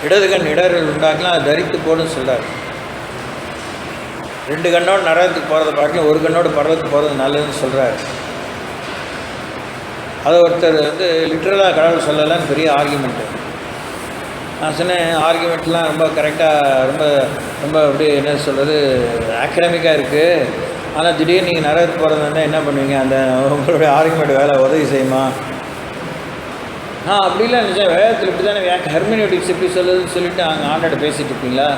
இடதுகண் இடர்கள் உண்டாக்கினால் அதை தரித்து போடுன்னு சொல்கிறார். 2 கண்ணோடு நரகத்துக்கு போகிறத பார்க்க 1 கண்ணோடு பரவத்துக்கு போகிறது நல்லதுன்னு சொல்கிறார். அதை ஒருத்தர் லிட்ரலாக கடவுள் சொல்லலான்னு பெரிய ஆர்கியூமெண்ட்டு. நான் சொன்னேன், ஆர்கியூமெண்ட்லாம் ரொம்ப கரெக்டாக ரொம்ப அப்படி என்ன சொல்கிறது, அகடமிக்காக இருக்குது. ஆனால் திடீர்னு நீங்கள் நரகத்துக்கு போகிறதுனா என்ன பண்ணுவீங்க? அந்த உங்களுடைய ஆர்கியூமெண்ட் வேலை உதவி செய்யுமா? அப்படிலாம் நினச்சேன். வேதத்தில் இப்படி தானே ஹெர்மெனூட்டிக்ஸ் இப்படி சொல்லுதுன்னு சொல்லிவிட்டு அங்கே ஆண்டாட்ட பேசிகிட்டு இருப்பீங்களா?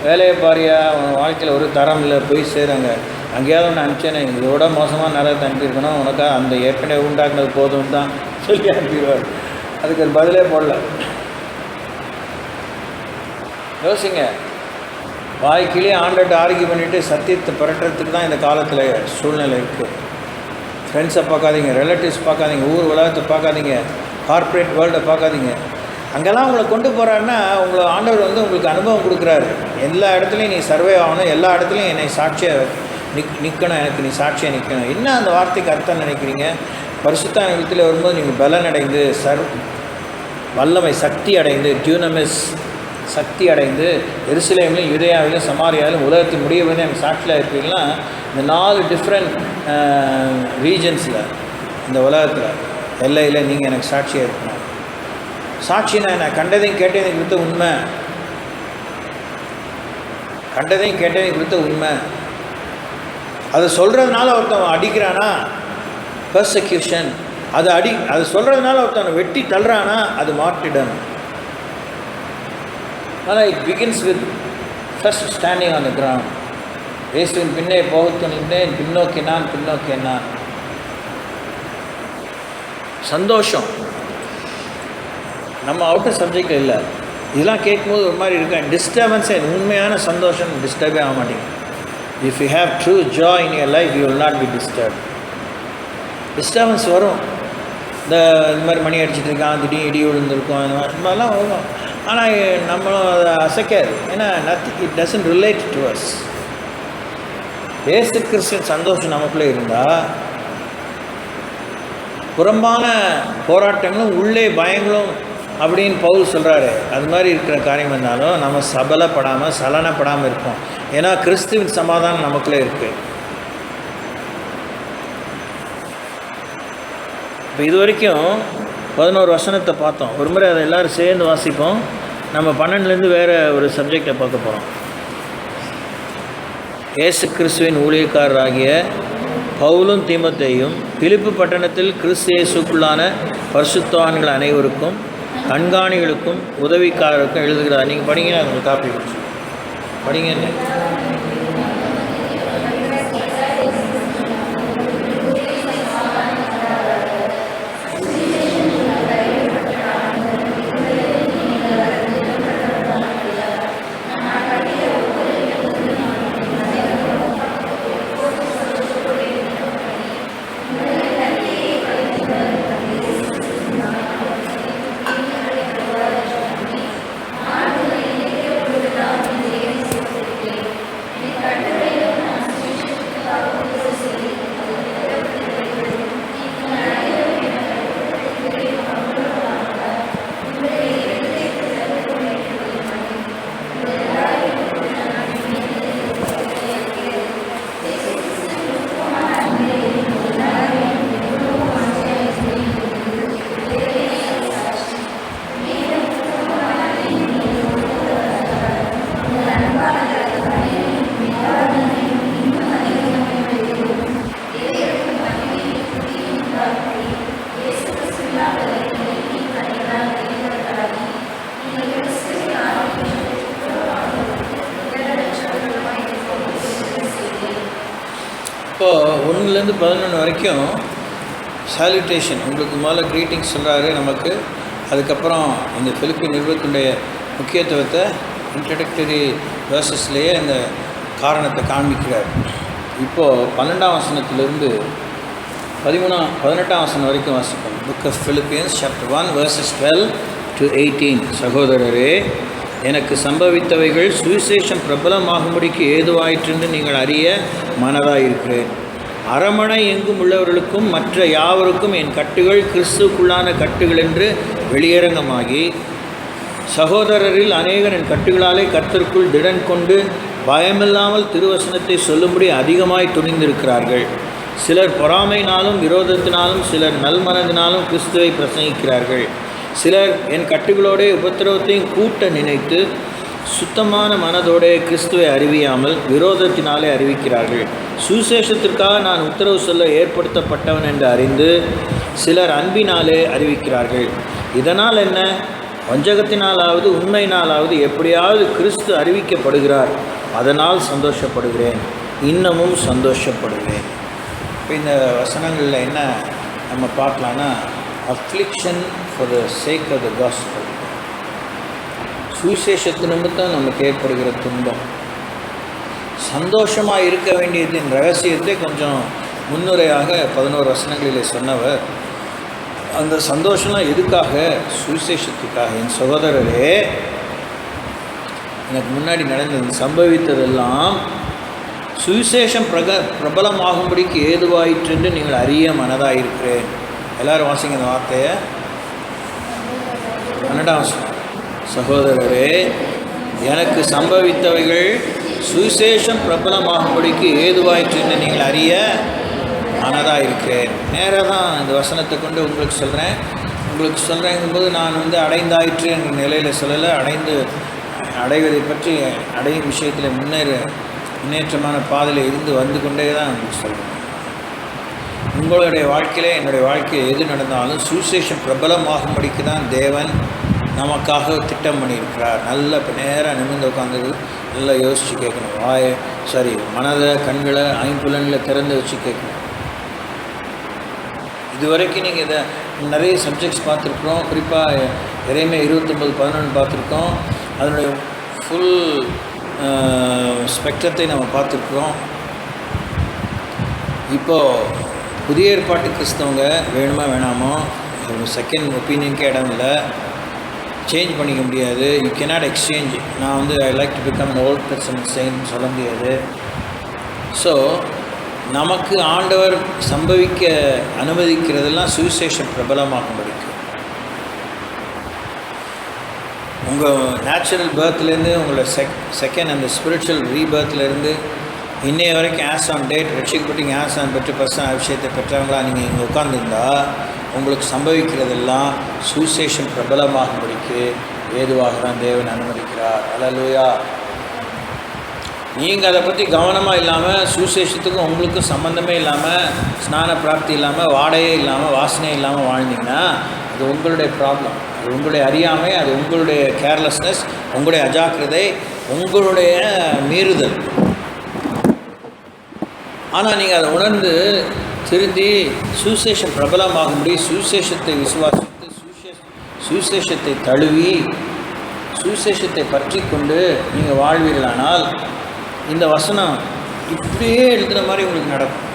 வேலையை பாரியா, உன் வாழ்க்கையில் ஒரு தரம் இல்லை, போய் சேருங்க. அங்கேயாவது ஒன்று அனுப்பிச்சேனே, இதோட மோசமாக நரகத்தை அனுப்பியிருக்கணும், உனக்கா அந்த ஏற்கனவே உண்டாக்குனது போதும் தான் சொல்லி அனுப்பிடுவார். அதுக்கு ஒரு பதிலே போடல. யோசிங்க, வாழ்க்கையிலே ஆண்டர்கிட்ட ஆர்கியூ பண்ணிவிட்டு சத்தியத்தை புரட்டுறதுக்கு தான் இந்த காலத்தில் சூழ்நிலை இருக்குது. ஃப்ரெண்ட்ஸை பார்க்காதீங்க, ரிலேட்டிவ்ஸ் பார்க்காதீங்க, ஊர் உலகத்தை பார்க்காதீங்க, கார்ப்பரேட் வேர்ல்டை பார்க்காதீங்க. அங்கெல்லாம் உங்களை கொண்டு போகிறாருன்னா உங்களை ஆண்டவர் உங்களுக்கு அனுபவம் கொடுக்குறாரு. எல்லா இடத்துலையும் நீ சர்வே ஆகணும், எல்லா இடத்துலையும் என்னை சாட்சியாக நிற்கணும், எனக்கு நீ சாட்சியாக நிற்கணும். என்ன அந்த வார்த்தைக்கு அர்த்தம் நினைக்கிறீங்க? பரிசுத்த நிலத்தில் வரும்போது நீங்கள் பலன் அடைந்து வல்லமை சக்தி அடைந்து, டியூனமிஸ் சக்தி அடைந்து, எருசலேமிலும் யூதேயாவிலும் சமாரியாவிலும் உலகத்தின் முடிய வந்து எனக்கு சாட்சியாக இருப்பீங்கன்னா, இந்த 4 டிஃப்ரெண்ட் ரீஜன்ஸில் இந்த உலகத்தில் எல்லையில் நீங்கள் எனக்கு சாட்சியாக இருக்கணும். சாட்சினா என்ன? கண்டதையும் கேட்டதையும் கொடுத்த உண்மை, கண்டதையும் கேட்டதையும் கொடுத்த உண்மை. அதை சொல்கிறதுனால ஒருத்தவன் அடிக்கிறானா பர்சக்யூஷன், அது சொல்கிறதுனால ஒருத்தவனை வெட்டி தள்ளுறானா அது மார்ட்டிடம். ஆனால் it begins with first standing on the ground. இயேசுவின் பின்னே போகத்து நின்றேன், பின்னோக்கி நான். சந்தோஷம் நம்ம அவுட்டர் சப்ஜெக்ட் இல்லை. இதெல்லாம் கேட்கும்போது ஒரு மாதிரி இருக்கேன், டிஸ்டர்பன்ஸே. உண்மையான சந்தோஷம் டிஸ்டர்பே ஆக மாட்டேங்க. If you have true Joy in your life, you will not be disturb. Disturbance வரும். இந்த மாதிரி மணி அடிச்சுட்டு இருக்கான், திடீர்னு இடி விழுந்திருக்கும், இந்த மாதிரிலாம் வரும். ஆனால் நம்மளும் அதை அசைக்காது. ஏன்னா it doesn't relate to us. இயேசு கிறிஸ்துவின் சந்தோஷம் நமக்குள்ளே இருந்தால் புறம்பான போராட்டங்களும் உள்ளே பயங்களும் அப்படின்னு பவுல் சொல்கிறாரு, அது மாதிரி இருக்கிற காரியம் இருந்தாலும் நம்ம சபலப்படாமல் சலனப்படாமல் இருப்போம். ஏன்னா கிறிஸ்துவின் சமாதானம் நமக்குள்ளே இருக்குது. இப்போ இது வரைக்கும் 11 வசனத்தை பார்த்தோம். ஒரு முறை அதை எல்லோரும் சேர்ந்து வாசிப்போம். நம்ம 12லேருந்து வேறு ஒரு சப்ஜெக்டை பார்க்க போகிறோம். இயேசு கிறிஸ்துவின் ஊழியக்காரராகிய பவுலும் தீமோத்தேயும் பிலிப்பு பட்டணத்தில் கிறிஸ்து இயேசுக்குள்ளான பரிசுத்தவான்கள் அனைவருக்கும் கண்காணிகளுக்கும் உதவிக்காரருக்கும் எழுதுகிறார். நீங்கள் படிங்க, உங்களுக்கு காப்பி படிங்க. இப்போது 1லேருந்து 11 வரைக்கும் சால்யூட்டேஷன், உங்களுக்கு முதல்ல க்ரீட்டிங்ஸ் சொல்கிறாரு நமக்கு. அதுக்கப்புறம் இந்த பிலிப்பி நிறுவனத்துடைய முக்கியத்துவத்தை இன்ட்ரடக்டரி வேர்சஸ்லேயே அந்த காரணத்தை காண்பிக்கிறார். இப்போது 12ஆம் வசனத்திலிருந்து 18ஆம் வசனம் வரைக்கும் வாசிப்போம். Book of Philippians chapter 1 verses 12 to 18. சகோதரரே, எனக்கு சம்பவித்தவைகள் சுவிசேஷம் பிரபலமாகும்படிக்கு ஏதுவாயிற்றென்று நீங்கள் அறிய மனதாயிருக்கிறேன். அரமனை எங்கும் உள்ளவர்களுக்கும் மற்ற யாவருக்கும் என் கட்டுகள் கிறிஸ்துக்குள்ளான கட்டுகள் என்று வெளியரங்கமாகி, சகோதரரில் அநேகர் என் கட்டுகளாலே கர்த்தருக்குள் திடன் கொண்டு பயமில்லாமல் திருவசனத்தை சொல்லும்படி அதிகமாய் துணிந்திருக்கிறார்கள். சிலர் பொறாமையினாலும் விரோதத்தினாலும், சிலர் நல்மனதினாலும் கிறிஸ்துவை பிரசங்கிக்கிறார்கள். சிலர் என் கட்டுகளோடைய உபத்திரவத்தையும் கூட்ட நினைத்து சுத்தமான மனதோடைய கிறிஸ்துவை அறிவியாமல் விரோதத்தினாலே அறிவிக்கிறார்கள். சுவிசேஷத்திற்காக நான் உத்தரவு சொல்ல ஏற்படுத்தப்பட்டவன் என்று அறிந்து சிலர் அன்பினாலே அறிவிக்கிறார்கள். இதனால் என்ன? வஞ்சகத்தினாலாவது உண்மையினாலாவது எப்படியாவது கிறிஸ்து அறிவிக்கப்படுகிறார். அதனால் சந்தோஷப்படுகிறேன், இன்னமும் சந்தோஷப்படுகிறேன். இப்போ இந்த வசனங்களில் என்ன நம்ம பார்க்கலான்னா, affliction for the sake of the gospel, சுவிசேஷத்து நிமித்தம் நமக்கு ஏற்படுகிற துன்பம். சந்தோஷமாக இருக்க வேண்டியதின் ரகசியத்தை கொஞ்சம் முன்னுரையாக 11 வசனங்களிலே சொன்னவர். அந்த சந்தோஷம்லாம் எதுக்காக? சுவிசேஷத்துக்காக. என் சகோதரரே, எனக்கு முன்னாடி நடந்தது சம்பவித்ததெல்லாம் சுவிசேஷம் பிரபலமாகும்படிக்கு ஏதுவாயிற்றென்று நீங்கள் அறிய மனதாயிருக்கிறேன். எல்லோரும் வாசிங்க இந்த வார்த்தையை. 12ஆம் வசனம். சகோதரரே, எனக்கு சம்பவித்தவைகள் சுவிசேஷம் பிரபலமாகும்படிக்கு ஏதுவாயிற்றென்று நீங்கள் அறிய மனதாயிருக்கிறேன். நேராக தான் இந்த வசனத்தை கொண்டு உங்களுக்கு சொல்கிறேங்கும்போது நான் அடைந்தாயிற்று என்ற நிலையில் சொல்லலை. அடைவதை பற்றி அடையும் விஷயத்தில் முன்னேற்றமான பாதையில் இருந்து வந்து கொண்டே தான் உங்களுக்கு சொல்கிறேன். உங்களுடைய வாழ்க்கையில் என்னுடைய வாழ்க்கையில் எது நடந்தாலும் சுவிசேஷம் பிரபலமாகும்படிக்கு தான் தேவன் நமக்காக திட்டம் பண்ணியிருக்கிறார். நல்லா இப்போ நேராக நிமிர்ந்து உட்காந்து நல்லா யோசித்து கேட்கணும். மனதை, கண்களை, ஐம்புலன்களை திறந்து வச்சு கேட்கணும். இது வரைக்கும் நீங்கள் இதை நிறைய சப்ஜெக்ட்ஸ் பார்த்துருக்குறோம். குறிப்பாக எரேமியா 29:11 பார்த்துருக்கோம். அதனுடைய ஃபுல் ஸ்பெக்ட்ரத்தை நம்ம பார்த்துருக்குறோம். இப்போது புதிய ஏற்பாட்டு கிறிஸ்தவங்க வேணுமா வேணாமோ, செகண்ட் ஒப்பீனியனுக்கே இடம் இல்லை, சேஞ்ச் பண்ணிக்க முடியாது. You cannot exchange. நான் I like to become an old person saint சொல்ல முடியாது. ஸோ நமக்கு ஆண்டவர் சம்பவிக்க அனுமதிக்கிறதெல்லாம் சுவிசேஷம் பிரபலமாகும்படிக்கு. உங்கள் நேச்சுரல் பர்த்லேருந்து உங்களோட செகண்ட் அந்த ஸ்பிரிச்சுவல் ரீபர்த்லேருந்து இன்னைய வரைக்கும் ஆஸ் ஆன் டேட் ரட்சிக்கப்பட்டு ஆஸ் ஆன் பெற்று பர்சன் விஷயத்தை பெற்றவங்களா நீங்கள் இங்கே உட்காந்துருந்தா உங்களுக்கு சம்பவிக்கிறதெல்லாம் சுவிசேஷம் பிரபலமாகும்படிக்கு ஏதுவாக தான் தேவன் அனுமதிக்கிறார். அல்லேலூயா. நீங்கள் அதை பற்றி கவனமாக இல்லாமல், சுவிசேஷத்துக்கும் உங்களுக்கும் சம்மந்தமே இல்லாமல், ஸ்நான பிராப்தி இல்லாமல், வாடையே இல்லாமல், வாசனையே இல்லாமல் வாழ்ந்தீங்கன்னா அது உங்களுடைய ப்ராப்ளம், அது உங்களுடைய அறியாமை, அது உங்களுடைய கேர்லெஸ்னஸ், உங்களுடைய அஜாக்கிரதை, உங்களுடைய மீறுதல். ஆனால் நீங்கள் அதை உணர்ந்து திருந்தி சுவிசேஷம் பிரபலமாகும்படி சுவிசேஷத்தை விசுவாசித்து சுவிசேஷத்தை தழுவி சுவிசேஷத்தை பற்றி கொண்டு நீங்கள் வாழ்வீர்களானால் இந்த வசனம் இப்படியே எழுதுன மாதிரி உங்களுக்கு நடக்கும்.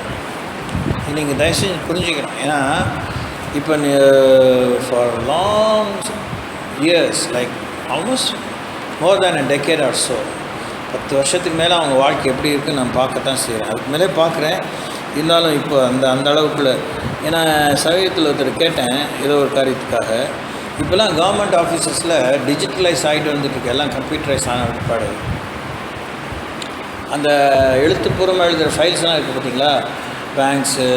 நீங்கள் தயவுசெய்து புரிஞ்சுக்கணும். ஏன்னா இப்போ for long years, like almost more than a decade or so, 10 வருஷத்துக்கு மேலே அவங்க வாழ்க்கை எப்படி இருக்குன்னு நான் பார்க்கத்தான் செய்கிறேன். அதுக்கு மேலே பார்க்குறேன். இருந்தாலும் இப்போ அந்த அளவுக்குள்ள, ஏன்னா சமீபத்தில் ஒருத்தர் கேட்டேன் ஏதோ ஒரு காரியத்துக்காக, இப்போல்லாம் கவர்மெண்ட் ஆஃபீஸஸில் டிஜிட்டலைஸ் ஆகிட்டு வந்துட்டுருக்கு, எல்லாம் கம்ப்யூட்டரைஸ் ஆன பிற்பாடு அந்த எழுத்துப்பூர்வமாக எழுதுகிற ஃபைல்ஸ்லாம் இருக்குது பார்த்தீங்களா, பேங்க்ஸு,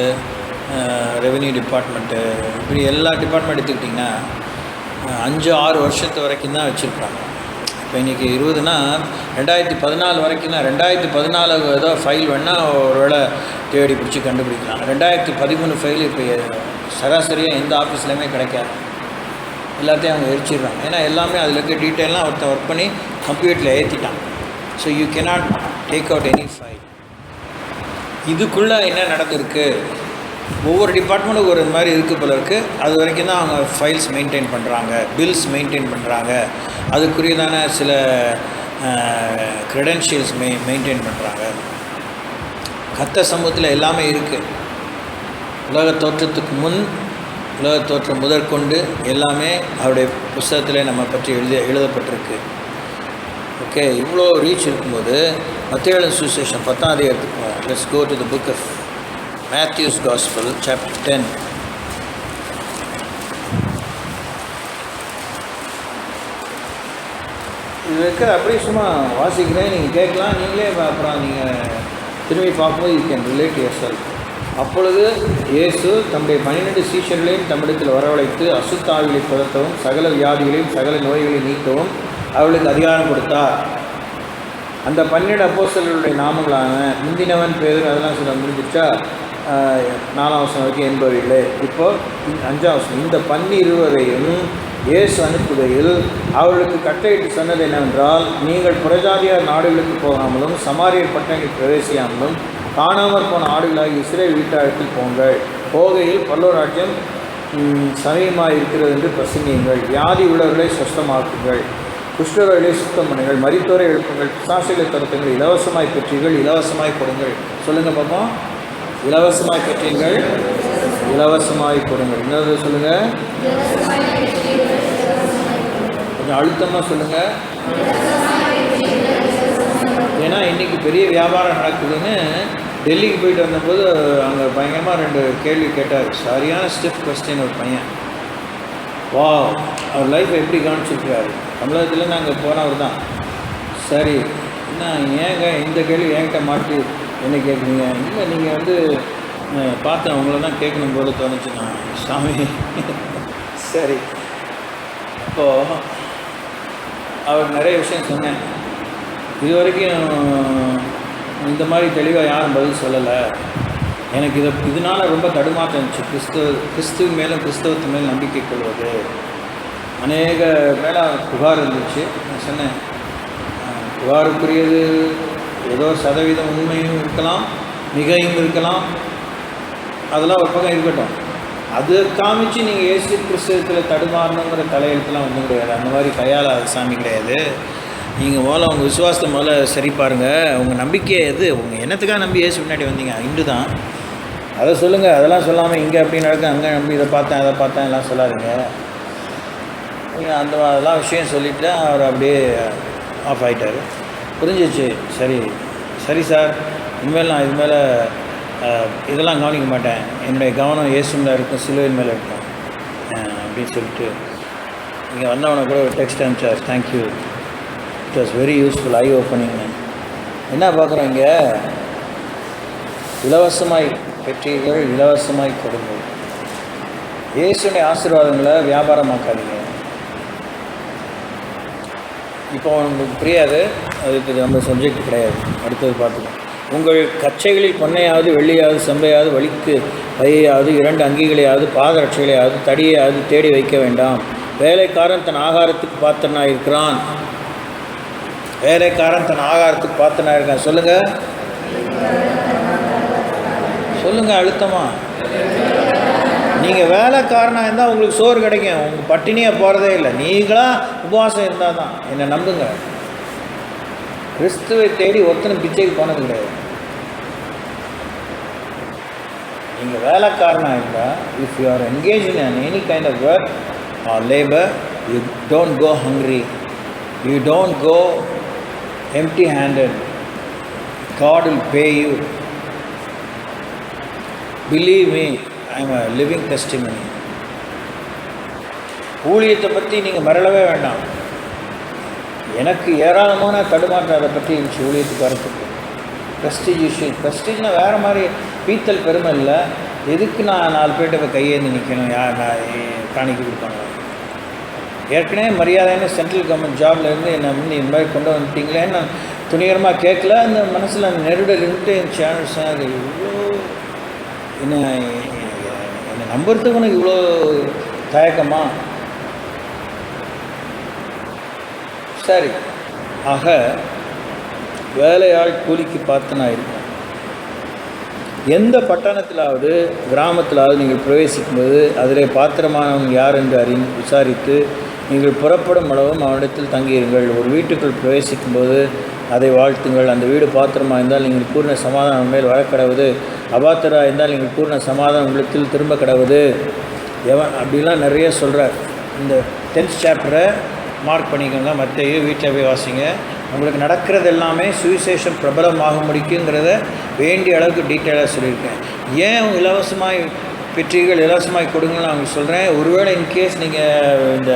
ரெவென்யூ டிபார்ட்மெண்ட்டு, இப்படி எல்லா டிபார்ட்மெண்ட் எடுத்துக்கிட்டிங்கன்னா 5-6 வருஷத்து வரைக்கும் தான் வச்சுருப்பாங்க. இப்போ இன்றைக்கி 20னா 2014 வரைக்கும் தான். 2014 ஏதோ ஃபைல் வேணால் ஒரு வேளை தேடி பிடிச்சி கண்டுபிடிக்கலாம். 2013 ஃபைல் இப்போ சராசரியாக எந்த ஆஃபீஸ்லையுமே கிடைக்காது. எல்லாத்தையும் அவங்க எரிச்சிடுறாங்க. ஏன்னா எல்லாமே அதில் இருக்க டீட்டெயிலாம் ஒருத்தன் ஒர்க் பண்ணி கம்ப்யூட்டரில் ஏற்றிட்டான். So you cannot take out any file. இதுக்குள்ளே என்ன நடந்திருக்கு, ஒவ்வொரு டிபார்ட்மெண்ட்டுக்கு ஒரு மாதிரி இருக்குது போல இருக்குது. அது வரைக்கும் தான் அவங்க ஃபைல்ஸ் மெயின்டைன் பண்ணுறாங்க, பில்ஸ் மெயின்டைன் பண்ணுறாங்க, அதுக்குரியதான சில க்ரெடென்ஷியல்ஸ் மெயின்டைன் பண்ணுறாங்க. கர்த்தர் சமூகத்தில் எல்லாமே இருக்குது. உலக தோற்றத்துக்கு முன், உலக தோற்றம் முதற்கொண்டு எல்லாமே அவருடைய புஸ்தகத்தில் நம்ம பற்றி எழுதப்பட்டிருக்கு. ஓகே, இவ்வளோ ரீச் இருக்கும்போது மத்தேயு சுவிசேஷம் 10ஆம் அதிகாரத்துக்கு போவோம். Let's go to the book of Matthew's gospel chapter 10. இது இருக்கிற அப்படியே சும்மா வாசிக்கிறேன், நீங்கள் கேட்கலாம். நீங்களே அப்புறம் நீங்கள் திரும்பி பார்க்கும்போது யூ கேன் ரிலேட் யுவர்செல்ஃப். அப்பொழுது இயேசு தம்முடைய 12 சீஷர்களையும் தம்மிடத்தில் வரவழைத்து அசுத்த ஆவிகளை துரத்தவும் சகல வியாதிகளையும் சகல நோய்களையும் நீக்கவும் அவளுக்கு அதிகாரம் கொடுத்தார். அந்த 12 அப்போஸ்தலர்களுடைய நாமங்களான முந்தினவன் பேர், அதெல்லாம் சொல்ல முடிஞ்சிச்சா, 4ஆம் வசனம் வரைக்கும் என்பவர்களே. இப்போது 5ஆம் வசனம், இந்த 12 இயேசு அனுப்புகையில் அவர்களுக்கு கட்டளையிட்டு சொன்னது என்னவென்றால், நீங்கள் புறஜாதியார் நாடுகளுக்கு போகாமலும் சமாரியர் பட்டணங்களில் பிரவேசியாமலும் காணாமற் போன ஆடுகளாகி இஸ்ரேல் வீட்டாரத்தில் போங்கள். போகையில் பரலோராஜ்யம் சமீபமாக இருக்கிறது என்று பிரசங்கியுங்கள். வியாதி உள்ளவர்களை சுத்தமாக்குங்கள், குஷ்டரோகளை சுத்தம் பண்ணுங்கள், மரித்தோரை எழுப்புங்கள், பிசாசுகளை துரத்துங்கள், இலவசமாய் பெற்றீர்கள், இலவசமாய் கொடுங்கள். சொல்லுங்கள் பாப்போம். இலவசமாய் பெற்றீர்கள், இலவசமாய் கொடுங்கள். இன்னொரு சொல்லுங்கள், கொஞ்சம் அழுத்தமாக சொல்லுங்கள். ஏன்னா இன்றைக்கி பெரிய வியாபாரம் நடக்குதுன்னு டெல்லிக்கு போயிட்டு வந்தபோது அங்கே பயங்கரமாக 2 கேள்வி கேட்டார். சரியான ஸ்டிஃப் கொஸ்டின் ஒரு பையன். வா, அவர் லைஃப்பை எப்படி கவனிச்சிருக்கிறாரு. தமிழகத்தில் நாங்கள் போனவர் தான். சரி, என்ன ஏங்க இந்த கேள்வி என்கிட்ட மாட்டி என்ன கேட்குறீங்க? இல்லை, நீங்கள் வந்து பார்த்தேன், உங்களை தான் கேட்கணும் போல தோணுச்சுண்ணா சாமி. சரி, இப்போது அவர் நிறைய விஷயம் சொன்னேன். இது வரைக்கும் இந்த மாதிரி தெளிவாக யாரும் பதில் சொல்லலை. எனக்கு இதனால் ரொம்ப தடுமாற்றம் இருந்துச்சு. கிறிஸ்துவின் மேலும் கிறிஸ்தவத்து மேல் நம்பிக்கை கொள்வது. அநேக மேலே புகார் இருந்துச்சு. நான் சொன்னேன், புகாருக்குரியது ஏதோ சதவீதம் உண்மையும் இருக்கலாம், மிகையும் இருக்கலாம், அதெல்லாம் ஒரு பக்கம் இருக்கட்டும். அது காமிச்சு நீங்கள் இயேசு கிறிஸ்தவத்தில் தடுமாறணுங்கிற தலையெழுத்துலாம் ஒன்றும் கிடையாது. அந்த மாதிரி கையால் சாமி கிடையாது. நீங்கள் முதல்ல உங்கள் விசுவாசத்தை முதல்ல சரி பாருங்கள். உங்கள் நம்பிக்கை எது, உங்கள் என்னத்துக்காக நம்பி இயேசு முன்னாடி வந்தீங்க? இந்து தான், அதை சொல்லுங்கள். அதெல்லாம் சொல்லாமல் இங்கே அப்படி நடக்கும், அங்கே நம்பி இதை பார்த்தேன் அதை பார்த்தேன் எல்லாம் சொல்லாதீங்க. நீங்கள் அதெல்லாம் விஷயம் சொல்லிவிட்டு அவர் அப்படியே ஆஃப் ஆகிட்டார். புரிஞ்சிச்சு. சரி சரி சார், இனிமேல் நான் இது மேலே இதெல்லாம் கவனிக்க மாட்டேன், என்னுடைய கவனம் இயேசுல இருக்கும், சிலுவையின் மேலே இருக்கும் அப்படின்னு சொல்லிட்டு இங்கே வந்தவனை கூட ஒரு டெக்ஸ்ட் அனுப்பிச்சார். Thank you, it was very useful, I opening. என்ன பார்க்குறோம் இங்கே? இலவசமாய் பெற்றீர்கள், இலவசமாய் கொடுங்கள். இயேசுடைய ஆசீர்வாதங்களை வியாபாரமாக்காதீங்க. இப்போ உங்களுக்கு புரியாது, அதுக்கு நம்ம சப்ஜெக்ட் கிடையாது, அடுத்தது பார்த்துக்கோங்க. உங்கள் கச்சைகளில் பொன்னையாவது வெள்ளியாவது செம்பையாவது வலிக்கு பையாவது 2 அங்கிகளையாவது பாதரட்சைகளையாவது தடியையாவது தேடி வைக்க வேண்டாம். வேலைக்காரன் தன் ஆகாரத்துக்கு பாத்திரனாக இருக்கிறான். வேலைக்காரன் தன் ஆகாரத்துக்கு பாத்திரனாக இருக்கான். சொல்லுங்கள் சொல்லுங்கள் அழுத்தமா. நீங்கள் வேலைக்காரனாக இருந்தால் உங்களுக்கு சோறு கிடைக்கும், உங்கள் பட்டினியாக போகிறதே இல்லை. நீங்களாக உபவாசம் இருந்தால் தான். என்னை நம்புங்க, கிறிஸ்துவை தேடி ஒருத்தனும் பிச்சைக்கு போனது கிடையாது. நீங்கள் வேலைக்காரனாக இருந்தால், if you are engage in any kind of work or labour, you don't go hungry, you don't go empty handed. God will pay you. Believe me, I am a living testimony. ஊழியத்தை பற்றி நீங்கள் மறளவே வேண்டாம். எனக்கு ஏராளமான தடுமாற்றம் அதை பற்றி இருந்துச்சு ஊழியத்துக்கு வரத்துக்கு. ப்ரெஸ்டீஜ் இஷ்யூ, ப்ரெஸ்டீஜ்னால் வேறு மாதிரி பீத்தல் பெருமை இல்லை. எதுக்கு நான் 4 பேர்கிட்ட போய் கையேந்து நிற்கணும், யார் நான் காணிக்க கொடுப்பாங்க. ஏற்கனவே மரியாதைன்னு சென்ட்ரல் கவர்மெண்ட் ஜாபில் இருந்து என்னை வந்து இந்த மாதிரி கொண்டு வந்துட்டீங்களேன்னு நான் துணிகரமாக கேட்கல. அந்த மனசில் அந்த நெருடல் இருந்துட்டு என் சேனல்ஸ் அது இவ்வளோ என்னை நம்புறதுக்கு உனக்கு இவ்வளோ தயக்கமா? சரி, ஆக வேலையாள் கூலிக்கு பார்த்தனா இருக்கும். எந்த பட்டணத்திலாவது கிராமத்திலாவது நீங்கள் பிரவேசிக்கும்போது அதில் பாத்திரமானவன் யார் என்று விசாரித்து நீங்கள் புறப்படும் அளவும் அவனிடத்தில் தங்கியிருங்கள். ஒரு வீட்டுக்குள் பிரவேசிக்கும்போது அதை வாழ்த்துங்கள். அந்த வீடு பாத்திரமாக இருந்தால் நீங்கள் பூர்ண சமாதானம் மேல் வரக்கடவுது, அபாத்திரமாக இருந்தால் நீங்கள் பூர்ண சமாதானம் உங்களுக்கு திரும்ப கடவுது. அப்படிலாம் நிறைய சொல்கிறார். இந்த 10th சாப்டரை மார்க் பண்ணிக்கோங்க. மத்தேயு வீட்டில் போய் வாசிங்க. உங்களுக்கு நடக்கிறது எல்லாமே சுவிசேஷம் பிரபலமாக முடிக்குங்கிறத வேண்டிய அளவுக்கு டீட்டெயிலாக சொல்லியிருக்கேன். ஏன் இலவசமாக பெற்றீர்கள், இலவசமாக கொடுங்கன்னு நான் உங்களுக்கு சொல்கிறேன். ஒருவேளை இன்கேஸ் நீங்கள் இந்த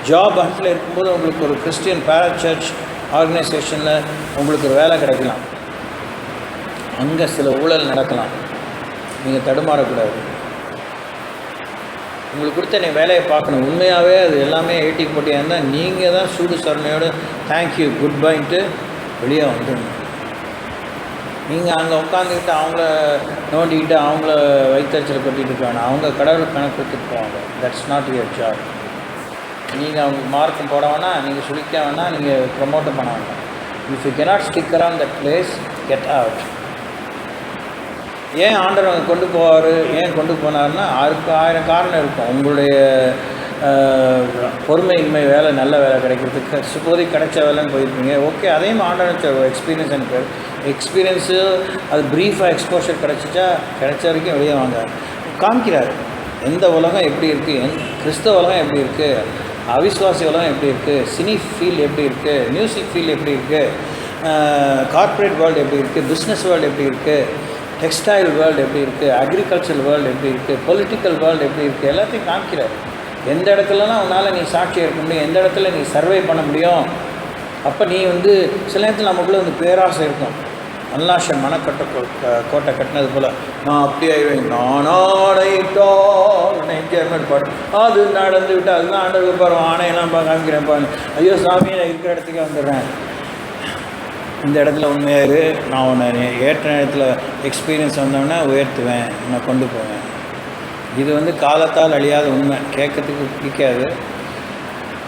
ஜாப் ஹண்ட்டில் இருக்கும்போது உங்களுக்கு ஒரு கிறிஸ்டியன் பேரா சர்ச் ஆர்கனைசேஷனில் உங்களுக்கு ஒரு வேலை கிடைக்கலாம், அங்கே சில ஊழல் நடக்கலாம். நீங்கள் தடுமாறக்கூடாது. உங்களுக்கு கொடுத்த நீ வேலையை பார்க்கணும். உண்மையாகவே அது எல்லாமே ஏட்டிக்கு போட்டியாக இருந்தால் நீங்கள் தான் சூடு சொரணையோடு தேங்க்யூ குட் பைன்ட்டு வெளியே வந்துடணும். நீங்கள் அங்கே உட்காந்துக்கிட்டு அவங்கள நோண்டிக்கிட்டு அவங்கள வைத்தறிச்சல் கொட்டிகிட்டு இருக்காங்க. அவங்க கடவுள் கணக்கு கொடுத்துட்டு போவாங்க. That's not your job. நீங்கள் அவங்களுக்கு மார்க்கும் போட வேணாம், நீங்கள் சுழிக்க வேணாம், நீங்கள் ப்ரமோட்டும் பண்ண வேண்டாம். If you cannot stick around that place, get out. ஏன் ஆண்டவர் கொண்டு போவார், ஏன் கொண்டு போனார்னா அதுக்கு 1000 காரணம் இருக்கும். உங்களுடைய பொறுமையின்மை, வேலை நல்ல வேலை கிடைக்கிறதுக்கு இப்போதைக்கு கிடைச்ச வேலைன்னு போயிருப்பீங்க. ஓகே, அதையும் ஆண்டவர் எக்ஸ்பீரியன்ஸ் எனக்கு எக்ஸ்பீரியன்ஸு அது ப்ரீஃபாக எக்ஸ்போஷர் கிடைச்சா கிடைச்ச வரைக்கும் வெளியே வாங்க காமிக்கிறார். எந்த உலகம் எப்படி இருக்குது, கிறிஸ்தவ உலகம் எப்படி இருக்குது, அவிஸ்வாசி உலகம் எப்படி இருக்குது, சினி ஃபீல்டு எப்படி இருக்குது, மியூசிக் ஃபீல்டு எப்படி இருக்குது, கார்ப்பரேட் வேர்ல்டு எப்படி இருக்குது, பிஸ்னஸ் வேர்ல்டு எப்படி இருக்குது, டெக்ஸ்டைல் வேர்ல்டு எப்படி இருக்குது, அக்ரிகல்ச்சர் வேர்ல்டு எப்படி இருக்குது, பொலிட்டிக்கல் வேர்ல்டு எப்படி இருக்குது, எல்லாத்தையும் காமிக்கிறார். எந்த இடத்துலலாம் உன்னால் நீ சாட்சியாக இருக்க முடியும், எந்த இடத்துல நீ சர்வை பண்ண முடியும். அப்போ நீ வந்து சில நேரத்தில் நமக்குள்ளே வந்து பேராசை இருக்கும். அல்லாஷன் கோட்டை கட்டினது போல் நான் அப்படி ஆயிடுவேன், நானாடைட்டோ என்ஜாய்மெண்ட் பாட்டு அது நடந்து விட்டு அதுதான் ஆண்டவர் பாரு ஆணையெல்லாம் காமிக்கிறேன் பாரு. ஐயோ சாமி, நான் இருக்கிற இடத்துக்கே வந்துடுறேன். இந்த இடத்துல உண்மையாரு, நான் உன்னை ஏற்ற நேரத்தில் எக்ஸ்பீரியன்ஸ் வந்தோடனே உயர்த்துவேன், நான் கொண்டு போவேன். இது வந்து காலத்தால் அழியாத உண்மை. கேட்கறதுக்கு பிடிக்காது.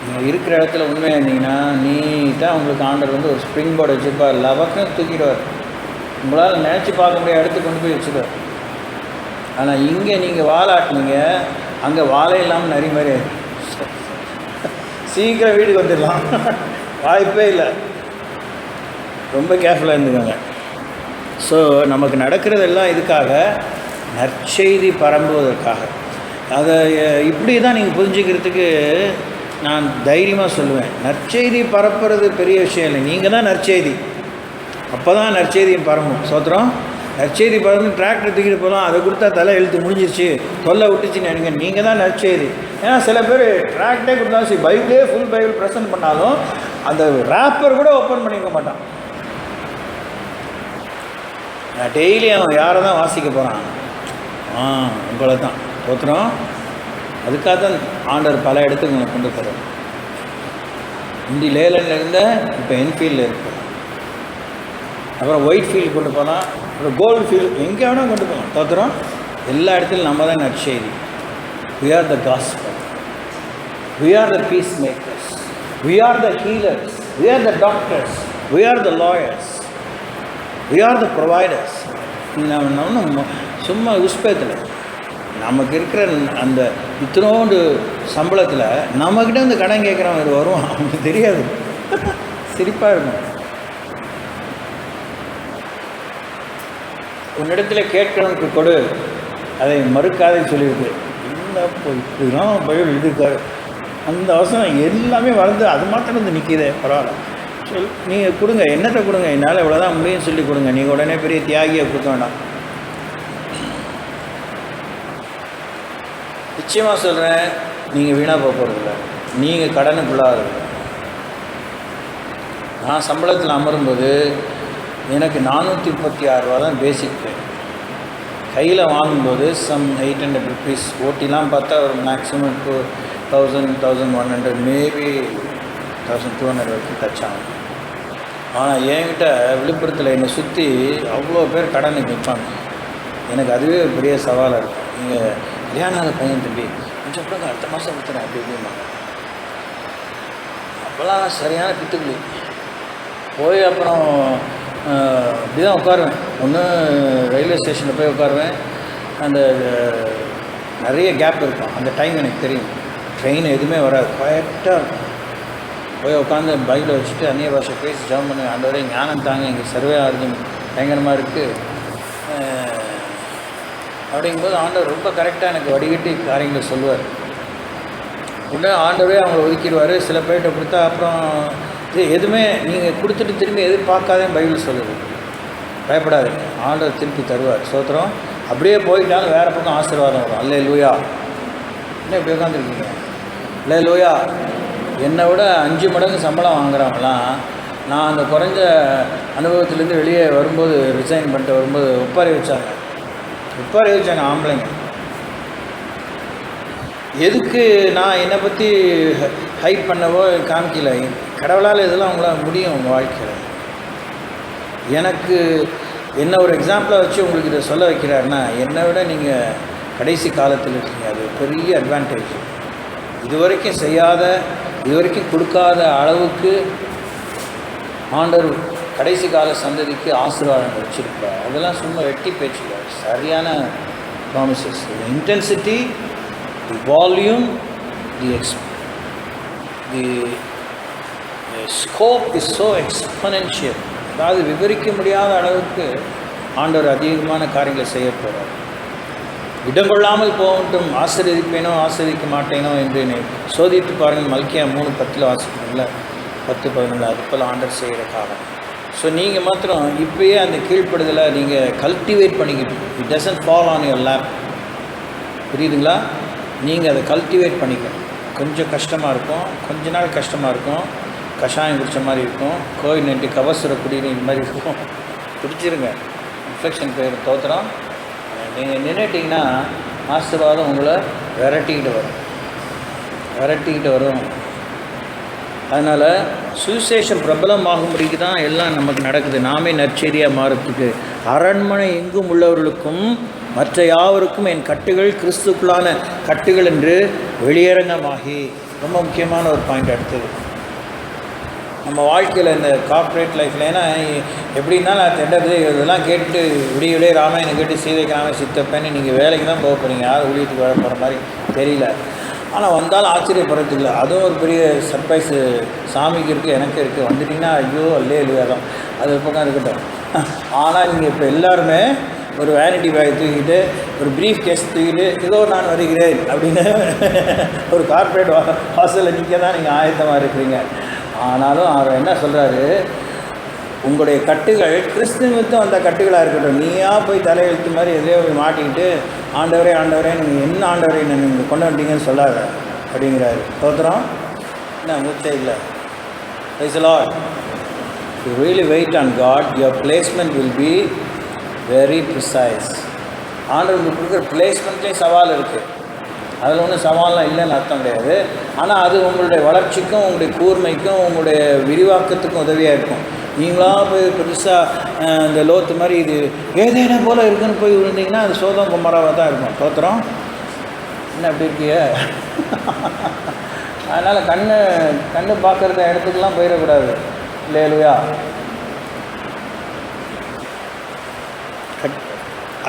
நீங்கள் இருக்கிற இடத்துல உண்மையாக இருந்தீங்கன்னா நீட்டாக உங்களுக்கு ஆண்டர் வந்து ஒரு ஸ்ப்ரிங் போர்டு வச்சுருப்பார், லவக்கம் தூக்கிடுவார். உங்களால் நினச்சி பார்க்க முடியாது இடத்துக்கு கொண்டு போய் வச்சுருவார். ஆனால் இங்கே நீங்கள் வாழாட்டினீங்க, அங்கே வாழை இல்லாமல் நிறைய மாதிரி சீக்கிரம் வீட்டுக்கு வந்துடலாம், வாய்ப்பே இல்லை. ரொம்ப கேர்ஃபுல்லாக இருந்துக்கோங்க. ஸோ நமக்கு நடக்கிறதெல்லாம் இதுக்காக, நற்செய்தி பரம்புவதற்காக. அதை இப்படி தான் நீங்கள் புரிஞ்சுக்கிறதுக்கு நான் தைரியமாக சொல்லுவேன். நற்செய்தி பரப்புறது பெரிய விஷயம் இல்லை, நீங்கள் தான் நற்செய்தி. அப்போ தான் நற்செய்தியும் பரம்பும். சோத்திரம். நற்செய்தி பரம்பு டிராக்டர் தூக்கிட்டு போகலாம், அதை கொடுத்தா தலை எழுத்து முடிஞ்சிருச்சு, தொல்லை விட்டுச்சுன்னு நினைங்க. நீங்கள் தான் நற்செய்தி. ஏன்னா சில பேர் டிராக்டரே கொடுத்தாலும் சரி, பைபிளே ஃபுல் பைபிள் ப்ரெசென்ட் பண்ணாலும் அந்த ரேப்பர் கூட ஓப்பன் பண்ணிக்க மாட்டான். டெய்லி அவன் யாரை தான் வாசிக்க போகிறான்? உங்களை தான். சோத்திரம். அதுக்காக தான் ஆண்டவர் பல இடத்துக்கு உங்களை கொண்டு போகிறார். இந்தி லேலண்டில் இருந்த இப்போ என்ஃபீல்டில் இருக்கு, அப்புறம் ஒயிட் ஃபீல்டு கொண்டு போனால், அப்புறம் கோல்டு ஃபீல்டு, எங்கே வேணால் கொண்டு போகலாம். தோத்துறோம் எல்லா இடத்துலையும் நம்ம தான் நற்செய்தி. We are the gospel, we are the peacemakers, we are the healers, we are the doctors, we are the lawyers, we are the providers. நம்ம சும்மா உஸ்பேத்தில் நமக்கு இருக்கிற அந்த இத்தனோண்டு சம்பளத்தில் நம்மக்கிட்ட வந்து கடன் கேட்குறவங்க வருவான், அவனுக்கு தெரியாது, சிரிப்பாக இருக்கும். உன்னிடத்துல கேட்கிறவனுக்கு கொடு, அதை மறுக்காதே சொல்லியிருக்கு. இல்லை இப்படிலாம் பைபிள் எழுதியிருக்காரு, அந்த அவசரம் எல்லாமே வளர்ந்து அது மாத்திரம் வந்து நிற்கிதே, பரவாயில்ல நீங்கள் கொடுங்க, என்னத்தை கொடுங்க, என்னால் இவ்வளோதான் முடியும்னு சொல்லி கொடுங்க. நீங்கள் உடனே பெரிய தியாகியை கொடுக்க வேண்டாம். நிச்சயமாக சொல்கிறேன், நீங்கள் வீணாக போக போகிறதில்ல, நீங்கள் கடனுக்குள்ளாது. நான் சம்பளத்தில் அமரும்போது எனக்கு 436 ரூபா தான் பேசிக் பே. கையில் வாங்கும்போது சம் 800 ருபீஸ், ஓட்டிலாம் பார்த்தா ஒரு மேக்ஸிமம் 2000, 1100, மேபி 1200 வரைக்கும் டச் ஆகும். ஆனால் என்கிட்ட விழுப்புரத்தில் என்னை சுற்றி அவ்வளோ பேர் கடனுக்கு நிற்பாங்க. எனக்கு அதுவே ஒரு பெரிய சவாலாக இருக்கும். நீங்கள் கல்யாணம் பையன் தம்பி கொஞ்சம் கூட அடுத்த மாதம் கொடுத்துறேன் அப்படி இப்படிமா. அப்போல்லாம் சரியான பித்துக்குள்ளி போய் அப்புறம் இப்படி தான் உட்காருவேன். ஒன்று ரயில்வே ஸ்டேஷனில் போய் உட்காருவேன், அந்த நிறைய கேப் இருக்கும், அந்த டைம் எனக்கு தெரியும். ட்ரெயின் எதுவுமே வராது, குவாய்ட்டாக இருக்கும். போய் உட்காந்து பைக்கில் வச்சுட்டு அந்நிய பாஷை பேசி ஜாம் பண்ணி, ஆண்டவரே ஞானம் தாங்க, இங்கே சர்வே ஆர்ஜன் பயங்கரமாக இருக்குது அப்படிங்கும்போது ஆண்டவர் ரொம்ப கரெக்டாக எனக்கு வடிகட்டி காரியங்களை சொல்லுவார். உடனே ஆண்டவரே அவங்கள ஒதுக்கிடுவார். சில பேர்கிட்ட கொடுத்தா அப்புறம் இது எதுவுமே நீங்கள் கொடுத்துட்டு திரும்பி எதிர்பார்க்காதே பைபிள் சொல்லுது. பயப்படாது, ஆண்டவர் திருப்பி தருவார். சோத்திரம். அப்படியே போயிட்டாலும் வேறு பக்கம் ஆசீர்வாதம் வரும். அல்லே லூயா. என்ன இப்படி உட்காந்துருக்கீங்க? அல்லே லூயா. என்னை விட 5 மடங்கு சம்பளம் வாங்குறவங்களாம் நான் அந்த குறைஞ்ச அனுபவத்திலேருந்து வெளியே வரும்போது, ரிசைன் பண்ணிட்டு வரும்போது ஒப்பாரி வச்சாங்க ஆம்பளைங்க. எதுக்கு நான் என்னை பற்றி ஹைப் பண்ணவோ காமிக்கல. கடவுளால் இதெல்லாம் அவங்களால முடியும் உங்கள் வாழ்க்கையில். எனக்கு என்ன ஒரு எக்ஸாம்பிளாக வச்சு உங்களுக்கு இதை சொல்ல வைக்கிறாருன்னா, என்னை விட நீங்கள் கடைசி காலத்தில் இருக்கீங்க. அது பெரிய அட்வான்டேஜ். இதுவரைக்கும் செய்யாத, இதுவரைக்கும் கொடுக்காத அளவுக்கு ஆண்டவர் கடைசி கால சந்ததிக்கு ஆசீர்வாதம் வச்சுருப்பார். அதெல்லாம் சும்மா வெட்டி பேச்சுக்கிறார். சரியான promises. Intensity, the volume, the scope is so exponential. அதாவது விவரிக்க முடியாத அளவுக்கு ஆண்டவர் அதிகமான காரியங்களை செய்ய போகிறார். இடம் கொள்ளாமல் போகட்டும், ஆசீர்வதிப்பேனோ ஆசீர்வதிக்க மாட்டேனோ என்று சோதித்து பாருங்கள். மல்கியா 3:10 வாசிக்கணும்ல, 10-11 அதுப்போல் ஆண்டவர் செய்கிற காலம். ஸோ நீங்கள் மாத்திரம் இப்போயே அந்த கீழ்ப்படுதலை நீங்கள் கல்டிவேட் பண்ணிக்கணும். It doesn't fall on your lab. புரியுதுங்களா? நீங்கள் அதை கல்டிவேட் பண்ணிக்கணும். கொஞ்சம் கஷ்டமாக இருக்கும், கொஞ்ச நாள் கஷ்டமாக இருக்கும், கஷாயம் குடித்த மாதிரி இருக்கும், கோவிட்-19 கபசுர குடிநீர் மாதிரி இருக்கும். குடிச்சிருங்க, இன்ஃபெக்ஷன் பேர் தோத்துறோம். நீங்கள் நின்றுட்டிங்கன்னா ஆசீர்வாதம் உங்களை விரட்டிக்கிட்டு வரும். அதனால் சுவிசேஷம் பிரபலமாகும்படிக்கு தான் எல்லாம் நமக்கு நடக்குது. நாமே நற்செய்தியாக மாறத்துக்கு. அரண்மனை எங்கும் உள்ளவர்களுக்கும் மற்ற யாவருக்கும் என் கட்டுகள் கிறிஸ்துக்குள்ளான கட்டுகள் என்று வெளியரங்கமாகி. ரொம்ப முக்கியமான ஒரு பாயிண்ட் அடுத்தது நம்ம வாழ்க்கையில் இந்த கார்ப்பரேட் லைஃப்பில். ஏன்னா எப்படின்னா நான் தெண்டது இதெல்லாம் கேட்டு விடிய ராமாயணம் கேட்டு சீதைக்கு ராமாயணம் சித்தப்பேன்னு நீங்கள் வேலைக்கு தான் போக போகிறீங்க. யாரும் ஊழியத்துக்கு வர போகிற மாதிரி தெரியல. ஆனால் வந்தாலும் ஆச்சரியப்படுறது இல்லை. அதுவும் ஒரு பெரிய சர்ப்ரைஸு சாமிக்கு இருக்குது, எனக்கு இருக்குது. வந்துட்டிங்கன்னா ஐயோ அல்லே இல்லையா தான், அது பக்கம் இருக்கட்டும். ஆனால் நீங்கள் இப்போ எல்லாருமே ஒரு வேனிட்டி பேக் தூக்கிட்டு, ஒரு ப்ரீஃப் கேஸ் தூக்கிட்டு, இதோ நான் வருகிறேன் அப்படின்னு ஒரு கார்ப்பரேட் வாசலில் நிற்க தான் நீங்கள் ஆயத்தமாக இருக்கிறீங்க. ஆனாலும் அவர் என்ன சொல்கிறாரு, உங்களுடைய கட்டுகள் கிறிஸ்துவத்தும் அந்த கட்டுகளாக இருக்கட்டும். நீயா போய் தலையெழுத்து மாதிரி எதையோ போய் மாட்டிக்கிட்டு ஆண்டவரே நீங்கள் என்ன ஆண்டவரே நீங்கள் கொண்டு வந்துட்டீங்கன்னு சொல்லாத அப்படிங்கிறாரு. தோத்துறோம் என்ன மூச்சே இல்லை. Praise the Lord. If you really wait on God, your placement will be very precise. ஆண்டவருக்கு கொடுக்குற பிளேஸ்மெண்ட்லேயும் சவால் இருக்குது. அதில் ஒன்றும் சவால்லாம் இல்லைன்னு அர்த்தம் கிடையாது. ஆனால் அது உங்களுடைய வளர்ச்சிக்கும் உங்களுடைய கூர்மைக்கும் உங்களுடைய விரிவாக்கத்துக்கும் உதவியாக இருக்கும். நீங்களாக போய் பெருசாக இந்த லோத்து மாதிரி இது ஏதேனா போல் இருக்குன்னு போய் விழுந்தீங்கன்னா அது சோதம் குமாராவாக தான் இருக்கும். தோத்திரம் என்ன அப்படி இருக்கிய? அதனால் கண்ணு பார்க்குற இடத்துக்கெல்லாம் போயிடக்கூடாது. இல்லையா?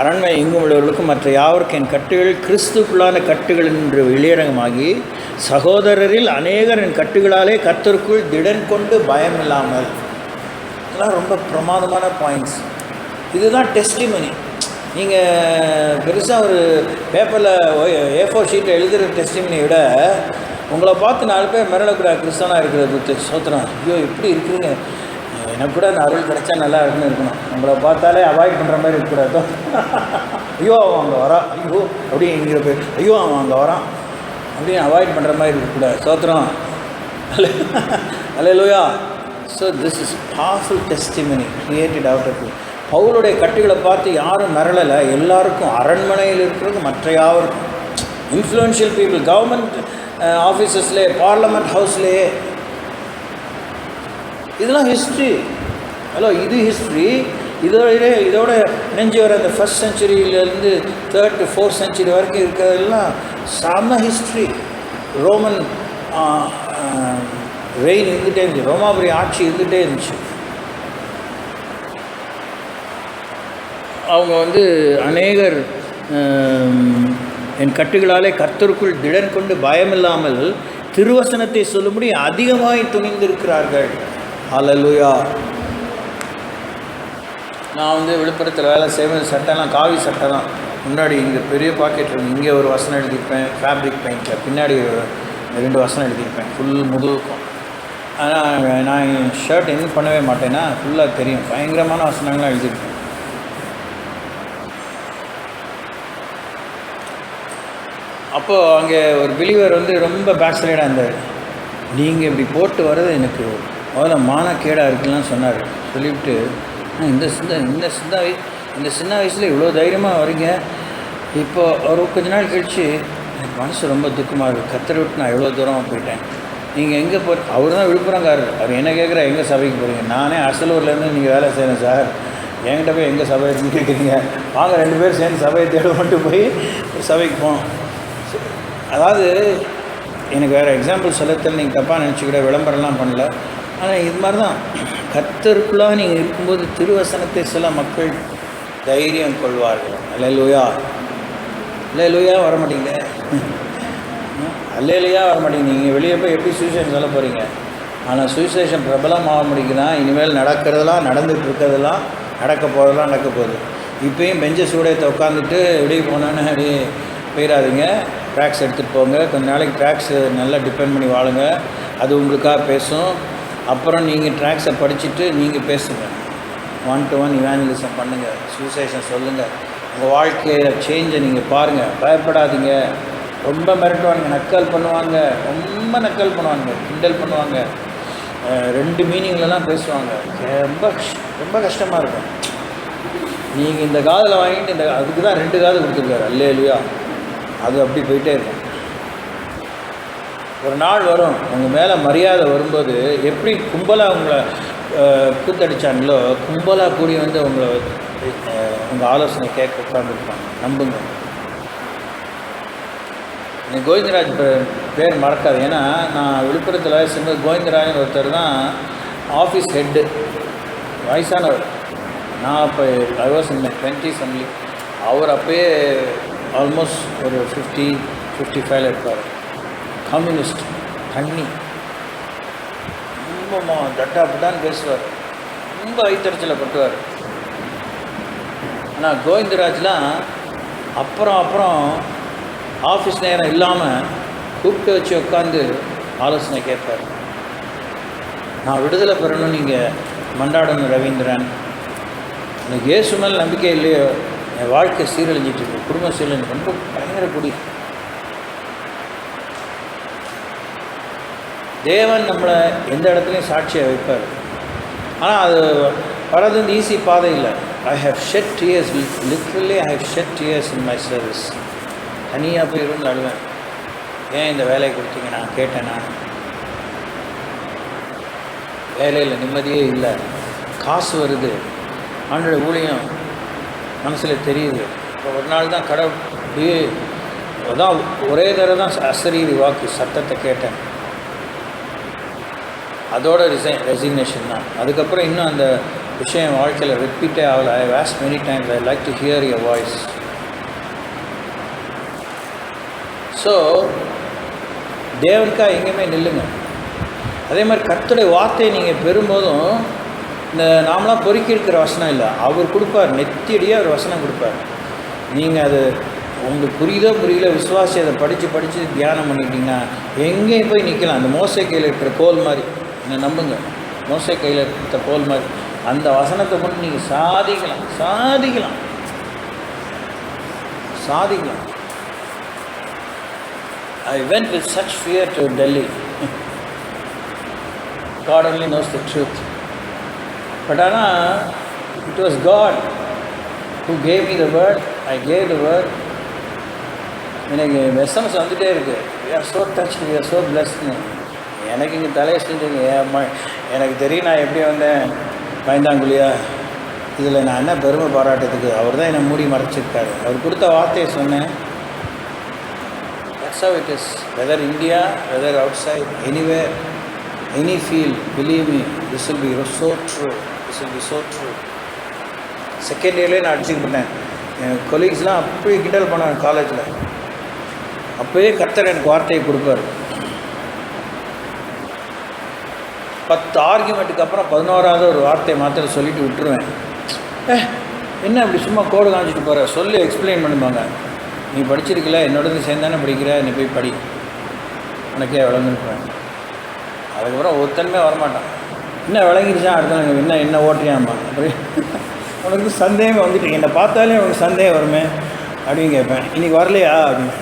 அரண்மை எங்கும் உள்ளவர்களுக்கும் மற்ற யாவருக்கும் என் கட்டுகள் கிறிஸ்துக்குள்ளான கட்டுகள் என்று வெளியரங்கமாகி சகோதரரில் அநேகர் என் கட்டுகளாலே கர்த்தருக்குள் திடன் கொண்டு பயம் இல்லாமல். இதெல்லாம் ரொம்ப பிரமாதமான பாயிண்ட்ஸ். இதுதான் டெஸ்டிமனி. நீங்கள் பெருசாக ஒரு பேப்பரில் A4 ஷீட்டில் எழுதுகிற டெஸ்டிமனியை விட உங்களை பார்த்து 4 பேர் மிரளக்கூடாது. கிறிஸ்தவனாக இருக்கிறது சோத்திரம், ஐயோ இப்படி இருக்குதுங்க, எனக்கு கூட அந்த அருள் கிடைச்சா நல்லா இருக்குன்னு இருக்கணும். உங்களை பார்த்தாலே அவாய்ட் பண்ணுற மாதிரி இருக்கக்கூடாது. ஐயோ அவன் அங்கே வரான், ஐயோ அப்படிங்கிற பேர், ஐயோ அவன் அங்கே வரான் அப்படின்னு அவாய்ட் பண்ணுற மாதிரி இருக்கக்கூடாது. சோத்திரம் அல்லேலூயா. So this is powerful testimony created out of you. பவுலுடைய கட்டுகளை பார்த்து யாரும் மிரளலை. எல்லாருக்கும், அரண்மனையில் இருக்கிறது மற்ற யாருக்கும், இன்ஃப்ளூயன்ஷியல் பீப்புள், கவர்மெண்ட் ஆஃபீஸஸ்லே, பார்லமெண்ட் ஹவுஸ்லேயே. இதெல்லாம் ஹிஸ்ட்ரி. ஹலோ, இது ஹிஸ்ட்ரி. இதோட நெஞ்சு வர அந்த 1st செஞ்சுரியிலேருந்து 3rd to 4th century வரைக்கும் இருக்கிறதெல்லாம் செம்ம ஹிஸ்ட்ரி. ரோமன் ரெயின் இருந்துகிட்டே இருந்துச்சு, ரோமாபுரி ஆட்சி இருந்துகிட்டே இருந்துச்சு. அவங்க அநேகர் என் கட்டுகளாலே கர்த்தருக்குள் திடன் கொண்டு பயமில்லாமல் திருவசனத்தை சொல்லும்படி அதிகமாய் துணிந்திருக்கிறார்கள். ஹல்லேலூயா. நான் விழுப்புரத்தில் வேலை செய்வேன். சட்டைலாம் காவி சட்டைலாம் முன்னாடி இங்கே பெரிய பாக்கெட் இருக்கும். இங்கே ஒரு வசனம் எழுதியிருப்பேன் ஃபேப்ரிக் பெயிண்டில், பின்னாடி 2 வசனம் எழுதியிருப்பேன் ஃபுல் முதுகுக்கும். ஆனால் நான் ஷர்ட் என்ன பண்ணவே மாட்டேன்னா ஃபுல்லாக தெரியும். பயங்கரமான வசனங்கள்லாம் எழுதியிருப்பேன். அப்போது அங்கே ஒரு பிலீவர் ரொம்ப பேக்ஸ்லைடாக இருந்தார். நீங்கள் இப்படி போட்டு வர்றது எனக்கு முதல்ல மானக்கேடாக இருக்குன்னு சொன்னார். சொல்லிவிட்டு இந்த சின்ன வயசில் இவ்வளோ தைரியமாக வரீங்க. இப்போ ஒரு கொஞ்ச நாள் கழித்து எனக்கு மனசு ரொம்ப துக்கமாக இருக்குது. கத்தரை விட்டு நான் எவ்வளோ தூரமாக போயிட்டேன். நீங்கள் எங்கே அவர் தான் விழுப்புரங்காரர். அவர் என்ன கேட்குற, எங்கே சபைக்கு போகிறீங்க? நானே அசலூர்லேருந்து நீங்கள் வேலை செய்யணும் சார், என்கிட்ட போய் எங்கே சபை இருக்குன்னு கேட்குறீங்க? வாங்க 2 பேர் சேர்ந்து சபையை தேட மட்டும் போய் சபைக்கு போனோம். அதாவது எனக்கு வேறு எக்ஸாம்பிள் சொல்லத்தில் நீங்கள் தப்பாக நினச்சிக்கிட, விளம்பரம்லாம் பண்ணல. ஆனால் இது மாதிரி தான் கர்த்தருக்குள்ளாக நீங்கள் இருக்கும்போது திருவசனத்தை சில மக்கள் தைரியம் கொள்வார்கள். அல்லேலூயா. அல்லேலூயா வர மாட்டீங்க, அல்லேலூயா வர மாட்டீங்க. நீங்கள் வெளியே போய் எப்படி சுவிசேஷம் சொல்ல போகிறீங்க? ஆனால் சுவிசேஷம் பிரபலமாக முடிக்குன்னா இனிமேல் நடக்கிறதெல்லாம், நடந்துகிட்டு இருக்கிறதெல்லாம், நடக்க போகிறதெல்லாம் நடக்க போகுது. இப்போயும் பெஞ்ச சூடத்தை உட்காந்துட்டு வெளியே போனோன்னு அப்படியே போயிடாதீங்க. ட்ராக்ஸ் எடுத்துகிட்டு போங்க. கொஞ்ச நாளைக்கு ட்ராக்ஸ் நல்லா டிபெண்ட் பண்ணி வாழுங்க. அது உங்களுக்காக பேசும். அப்புறம் நீங்கள் ட்ராக்ஸை படிச்சுட்டு நீங்கள் பேசுங்க. 1-to-1 இவாஞ்சலிசம் பண்ணுங்கள், சுவிசேஷம் சொல்லுங்கள். உங்கள் வாழ்க்கையை சேஞ்சை நீங்கள் பாருங்கள். பயப்படாதீங்க. ரொம்ப மிரட்டுவாங்க, நக்கல் பண்ணுவாங்க, ரொம்ப நக்கல் பண்ணுவாங்க, கிண்டல் பண்ணுவாங்க, 2 மீனிங்லலாம் பேசுவாங்க. ரொம்ப கஷ்டமாக இருக்கும். நீங்கள் இந்த காதில் வாங்கிட்டு அதுக்கு தான் 2 காது கொடுத்துருக்காரு. அல்லேலூயா. அது அப்படி போயிட்டே இருக்கும். ஒரு நாள் வரும், உங்கள் மேலே மரியாதை வரும்போது எப்படி கும்பலாக உங்களை கூத்தடிச்சாங்களோ கும்பலாக கூடி உங்கள் ஆலோசனை கேட்க உட்காந்துருப்பாங்க. நம்புங்க. எனக்கு கோவிந்தராஜ் பேர் மறக்காது. ஏன்னா நான் விழுப்புரத்தில் வேலை செய்யும்போது கோவிந்தராஜன் ஒருத்தர் தான் ஆஃபீஸ் ஹெட்டு, வயசானவர். நான் அப்போ I was in my 20s only. அவர் அப்போயே ஆல்மோஸ்ட் ஒரு 50-55 இருப்பார். கம்யூனிஸ்ட், தண்ணி, ரொம்ப தட்டாப்புட்டான்னு பேசுவார், ரொம்ப வைத்தறிச்சலை பட்டுவார். ஆனால் கோவிந்தராஜ்லாம் அப்புறம் ஆஃபீஸ் நேரம் இல்லாமல் கூப்பிட்டு வச்சு உட்காந்து ஆலோசனை கேட்பார். நான் விடுதலை பெறணும், நீங்கள் மண்டாடணும் ரவீந்திரன், எனக்கு இயேசு மேல் நம்பிக்கை இல்லையோ, என் வாழ்க்கை சீரழிஞ்சிட்ருக்கு, குடும்ப சீரழிஞ்சு, ரொம்ப பயங்கர குடி. தேவன் நம்மளை எந்த இடத்துலையும் சாட்சியாக வைப்பார். ஆனால் அது வர்றது ஈஸி பாதை இல்லை. I have shed tears, literally I have shed tears in my service. தனியாக போய் ரூமில் அழுவேன். ஏன் இந்த வேலையை கொடுத்தீங்க? நான் கேட்டேன். நான் வேலையில் நிம்மதியே இல்லை, காசு வருது, ஆண்டோட ஊழியம் மனசில் தெரியுது. இப்போ ஒரு நாள் தான் அப்படியே அதான் ஒரே தடவை தான் அசரீரி வாக்கு சத்தத்தை கேட்டேன். அதோட ரெசிக்னேஷன் தான். அதுக்கப்புறம் இன்னும் அந்த விஷயம் வாழ்க்கையில் ரிப்பீட்டே ஆகலை. I ask many times, I like to hear your voice. So தேவனுக்காக எங்கேயுமே நில்லுங்க. அதே மாதிரி கர்த்தருடைய வார்த்தையை நீங்கள் பெறும்போதும் இந்த நாமளாம் பொறுக்கி இருக்கிற வசனம் இல்லை, அவர் கொடுப்பார். நெத்தியடியாக ஒரு வசனம் கொடுப்பார். நீங்கள் அது உங்களுக்கு புரியல விசுவாசி அதை படித்து தியானம் பண்ணிட்டீங்கன்னா எங்கேயும் போய் நிற்கலாம். அந்த மோசை கையில் இருக்கிற கோல் மாதிரி, என்னை நம்புங்க, மோசை கையில் இருக்கிற கோல் மாதிரி அந்த வசனத்தை கொண்டு நீங்கள் சாதிக்கலாம். I went with such fear to Delhi. God only knows the truth. But it was God who gave me the word. I gave the word. எனக்கு மெசேஜ் வந்துகிட்டே இருக்குது. We are so touched, we are so blessed. எனக்கு இங்கே தலையை செஞ்சுங்க. எனக்கு தெரியும் நான் எப்படி வந்தேன் பயந்தாங்குழியா. இதில் நான் என்ன பெருமை பாராட்டத்துக்கு? அவர் தான் என்னை மூடி மறைச்சிருக்காரு. அவர் கொடுத்த வார்த்தையை சொன்னேன். That's how it is. Whether India, whether outside, anywhere, any field, believe me, this will be so true. Second இயர்லேயே நான் அடிச்சுக்கிட்டேன். என் கொலீக்ஸ்லாம் அப்படி கிண்டல் பண்ணாங்க காலேஜில். அப்போயே கர்த்தர் எனக்கு வார்த்தையை கொடுப்பார். 10 ஆர்கியூமெண்ட்டுக்கு அப்புறம் 11ஆவது ஒரு வார்த்தையை மாத்திரம் சொல்லிவிட்டு விட்டுருவேன். என்ன அப்படி சும்மா கோடு காமிச்சிட்டு போகிற, சொல்லி எக்ஸ்பிளைன் பண்ணுவாங்க. நீ படிச்சிருக்கல, என்னோடது சேர்ந்தானே படிக்கிற, நீ போய் படி, உனக்கே விளங்குன்னு. அதுக்கப்புறம் ஒருத்தனுமே வரமாட்டான். என்ன விளங்கிடுச்சா அடுத்த என்ன ஓட்டுறியாம்மா அப்படி உனக்கு சந்தேகம் வந்துட்டு, என்னை பார்த்தாலே உனக்கு சந்தேகம் வருமே அப்படின்னு கேட்பேன். இன்றைக்கி வரலையா அப்படின்னு.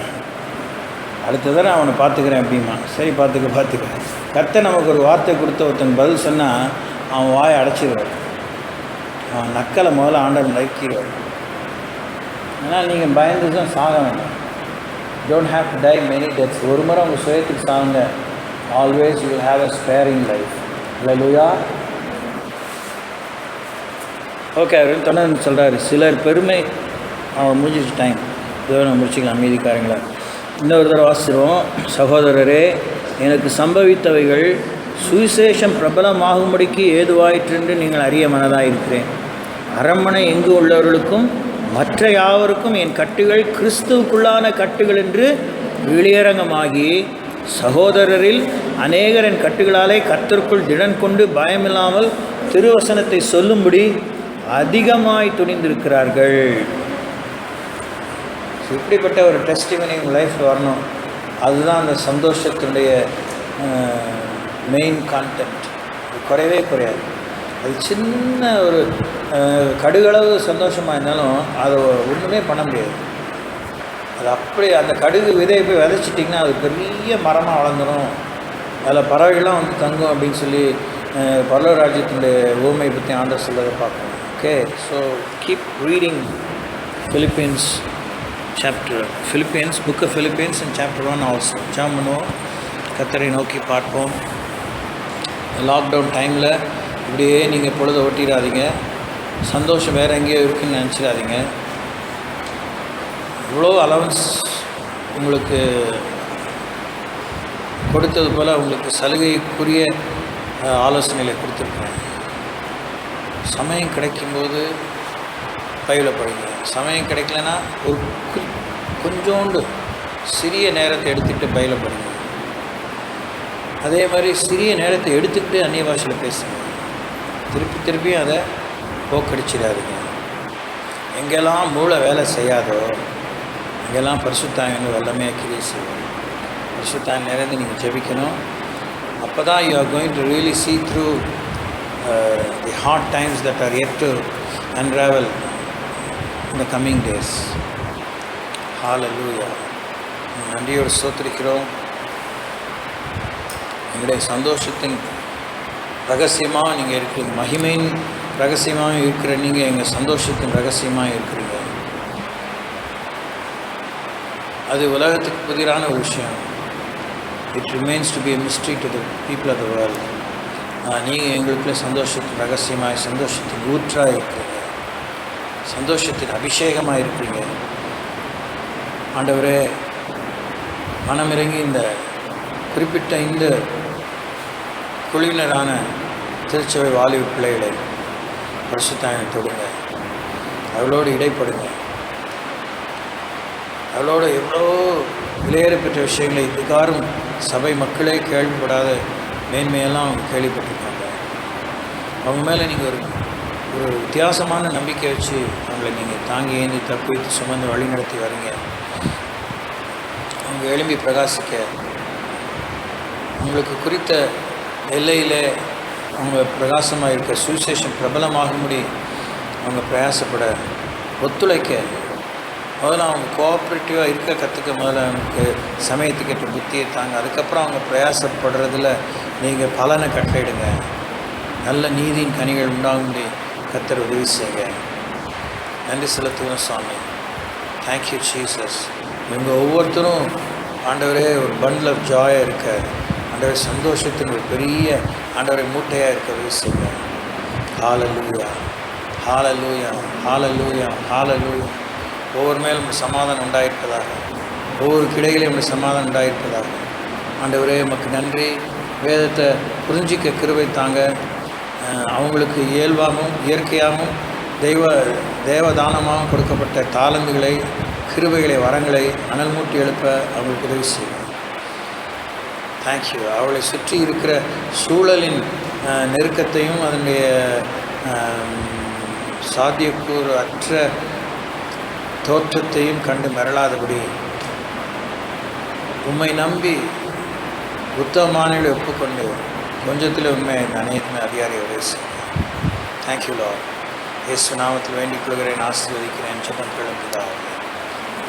அடுத்த தடவை அவனை பார்த்துக்கிறேன் அப்படிமா. சரி பார்த்துக்கிறேன். கர்த்தர் நமக்கு ஒரு வார்த்தை கொடுத்த ஒருத்தன் பதில் சொன்னால் அவன் வாயை அடைச்சிடுவார். அவன் நக்கலை முதல்ல ஆண்டவன் நறுக்கிடுவார். ஆனால் நீங்கள் பயந்து தான் சாக வேண்டாம். Don't have to die many deaths. ஒரு முறை உங்கள் சுயத்துக்கு சாகுங்க. Always you will have a sparing life. ஹல்லேலூயா. ஓகே, அவர் தொடர்ந்து சொல்கிறாரு. சிலர் பெருமை அவன் முடிஞ்சிச்சு டைம். இதோ நம்ம முடிச்சுக்கலாம் மீதிக்காரங்களா. இன்னொரு தடவை வாசிடுவோம். சகோதரரே, எனக்கு சம்பவித்தவைகள் சுவிசேஷம் பிரபலமாகும்படிக்கு ஏதுவாயிற்றென்று நீங்கள் அறிய மனதாயிருக்கிறேன். அரண்மனை எங்கு உள்ளவர்களுக்கும் மற்ற யாவருக்கும் என் கட்டுகள் கிறிஸ்துவுக்குள்ளான கட்டுகள் என்று வெளியரங்கமாகி, சகோதரரில் அநேகர் என் கட்டுகளாலே கர்த்தருக்குள் திடன் கொண்டு பயமில்லாமல் திருவசனத்தை சொல்லும்படி அதிகமாய் துணிந்திருக்கிறார்கள். இப்படிப்பட்ட ஒரு டெஸ்டிமனி உங்கள் லைஃப்பில் வரணும். அதுதான் அந்த சந்தோஷத்தினுடைய மெயின் கான்டென்ட். குறையவே குறையாது. அது சின்ன ஒரு கடுகளவு சந்தோஷமாக இருந்தாலும் அதை ஒன்றுமே பண்ண முடியாது. அது அப்படி அந்த கடுகு விதையை போய் விதைச்சிட்டிங்கன்னா அது பெரிய மரமாக வளர்ந்துடும். அதில் பறவைகள்லாம் வந்து தங்கும் அப்படின்னு சொல்லி பரலோக ராஜ்யத்தினுடைய ஊமையை பற்றி ஆண்டவர் சொல்றதை பார்க்கணும். Okay, so keep reading Philippians, book of Philippians and chapter 1 also. Jam பண்ணுவோம், கர்த்தரை நோக்கி பார்ப்போம். லாக்டவுன் டைமில் இப்படியே நீங்கள் பொழுதை ஓட்டிடாதீங்க. சந்தோஷம் வேறு எங்கேயோ இருக்குன்னு நினச்சிடாதீங்க. இவ்வளோ அலவன்ஸ் உங்களுக்கு கொடுத்தது போல் உங்களுக்கு சலுகைக்குரிய ஆலோசனைகளை கொடுத்துருக்குறேன். சமயம் கிடைக்கும்போது பைபிளை படிங்க. சமயம் கிடைக்கலன்னா ஒரு கொஞ்சோண்டு சிறிய நேரத்தை எடுத்துக்கிட்டு பைபிளை படிங்க. அதே மாதிரி சிறிய நேரத்தை எடுத்துக்கிட்டு அந்நிய பாஷையில் பேசுங்க. திருப்பியும் அதை போக்கடிச்சிடாதீங்க. எங்கெல்லாம் மூளை வேலை செய்யாதோ அங்கெல்லாம் பரிசுத்தாவின் வல்லமையாக கிரியை செய்வோம். பரிசுத்தாவின் நிறைந்து நீங்கள் ஜெபிக்கணும். அப்போ தான் you are going to really see through the hard times that are yet to unravel in the coming days. Hallelujah. நன்றியோடு ஸ்தோத்திரிக்கிறோம். எங்களுடைய சந்தோஷத்தின் ரகசியமாக நீங்கள் இருக்கிறீங்க. மகிமையின் ரகசியமாக இருக்கிற நீங்கள் எங்கள் சந்தோஷத்தின் ரகசியமாக இருக்கிறீங்க. அது உலகத்துக்கு புதிரான ஒரு விஷயம். It remains to be a mystery to the people of the world. நீங்கள் எங்களுக்குள்ளே சந்தோஷத்தின் ரகசியமாய், சந்தோஷத்தின் ஊற்றாக இருக்கிறீங்க, சந்தோஷத்தின் அபிஷேகமாக இருக்கிறீங்க. ஆண்டவரே, மனமிறங்கி இந்த குறிப்பிட்ட இந்த குழுவினரான திருச்சபை வாலிப பிள்ளைகளை பரிசுத்தாவியை தொடுங்க, அவளோடு இடைப்படுங்க. அவளோட எவ்வளோ விலையேறப்பெற்ற விஷயங்களை இதுகாரும் சபை மக்களே கேள்விப்படாத மேன்மையெல்லாம் அவங்க கேள்விப்பட்டிருக்காங்க. அவங்க மேலே நீங்கள் ஒரு வித்தியாசமான நம்பிக்கை வச்சு அவங்களை நீங்கள் தாங்கி ஏந்தி தப்பு வைத்து சுமந்து வழி நடத்தி வரீங்க. அவங்க எழும்பி பிரகாசிக்க, உங்களுக்கு குறித்த எல்லையில் அவங்க பிரகாசமாக இருக்க, சுவிசேஷம் பிரபலமாகும்படி அவங்க பிரயாசப்பட, ஒத்துழைக்க, முதல்ல அவங்க கோஆப்ரேட்டிவாக இருக்க கற்றுக்க, முதல்ல அவங்களுக்கு சமயத்துக்கு ஏற்ற புத்தியை தாங்க. அதுக்கப்புறம் அவங்க பிரயாசப்படுறதில் நீங்கள் பலனை கட்டளையிடுங்க. நல்ல நீதியின் கனிகள் உண்டாகும்படி கர்த்தர் உதவி செய்யுங்க. நன்றி செலுத்துவோம் சுவாமி. Thank you Jesus. இவங்க ஒவ்வொருத்தரும் ஆண்டவரே ஒரு பண்டில் ஆஃப் ஜாயாக இருக்க, ஆண்டவரே சந்தோஷத்தின் ஒரு பெரிய ஆண்டவரை மூட்டையாக இருக்க உதவி செய்யுங்க. ஹல்லேலூயா, ஹல்லேலூயா, ஹல்லேலூயா, ஹல்லேலூயா. ஒவ்வொரு மேலும் சமாதானம் உண்டாயிருப்பதாக, ஒவ்வொரு கிடையிலும் சமாதானம் உண்டாயிருப்பதாக. ஆண்டவரே உமக்கு நன்றி. வேதத்தை புரிஞ்சிக்க கிருபை தாங்க. அவங்களுக்கு இயல்பாகவும் இயற்கையாகவும் தேவதானமாகவும் கொடுக்கப்பட்ட தாளந்துகளை, கிருபைகளை, வரங்களை அனல் மூட்டி எழுப்ப அவங்களுக்கு உதவி செய்யும். தேங்க்யூ. அவளை சுற்றி இருக்கிற சூழலின் நெருக்கத்தையும் அதனுடைய சாத்தியக்கூறு அற்ற தோற்றத்தையும் கண்டு மிரளாதபடி உம்மை நம்பி உத்தமமானவர்களை ஒப்புக்கொண்டு கொஞ்சத்தில் உண்மை அனைத்துமே அதிகாரியை உதவி செய்யும். Thank you Lord. இயேசு நாமத்தில் வேண்டிக் கொள்கிறேன், ஆசீர்வதிக்கிறேன். ஜெபம் கேளுங்கள்.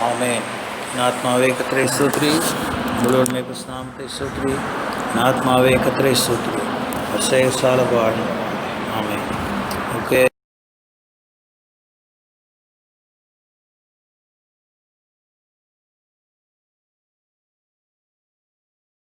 ஆமென். ஆத்மாவே கர்த்தரை ஸ்தோத்திரி, முழுவதுமே நாமத்தை ஸ்தோத்திரி. ஆத்மாவே கர்த்தரை ஸ்தோத்திரி. அசைய சாலபாடு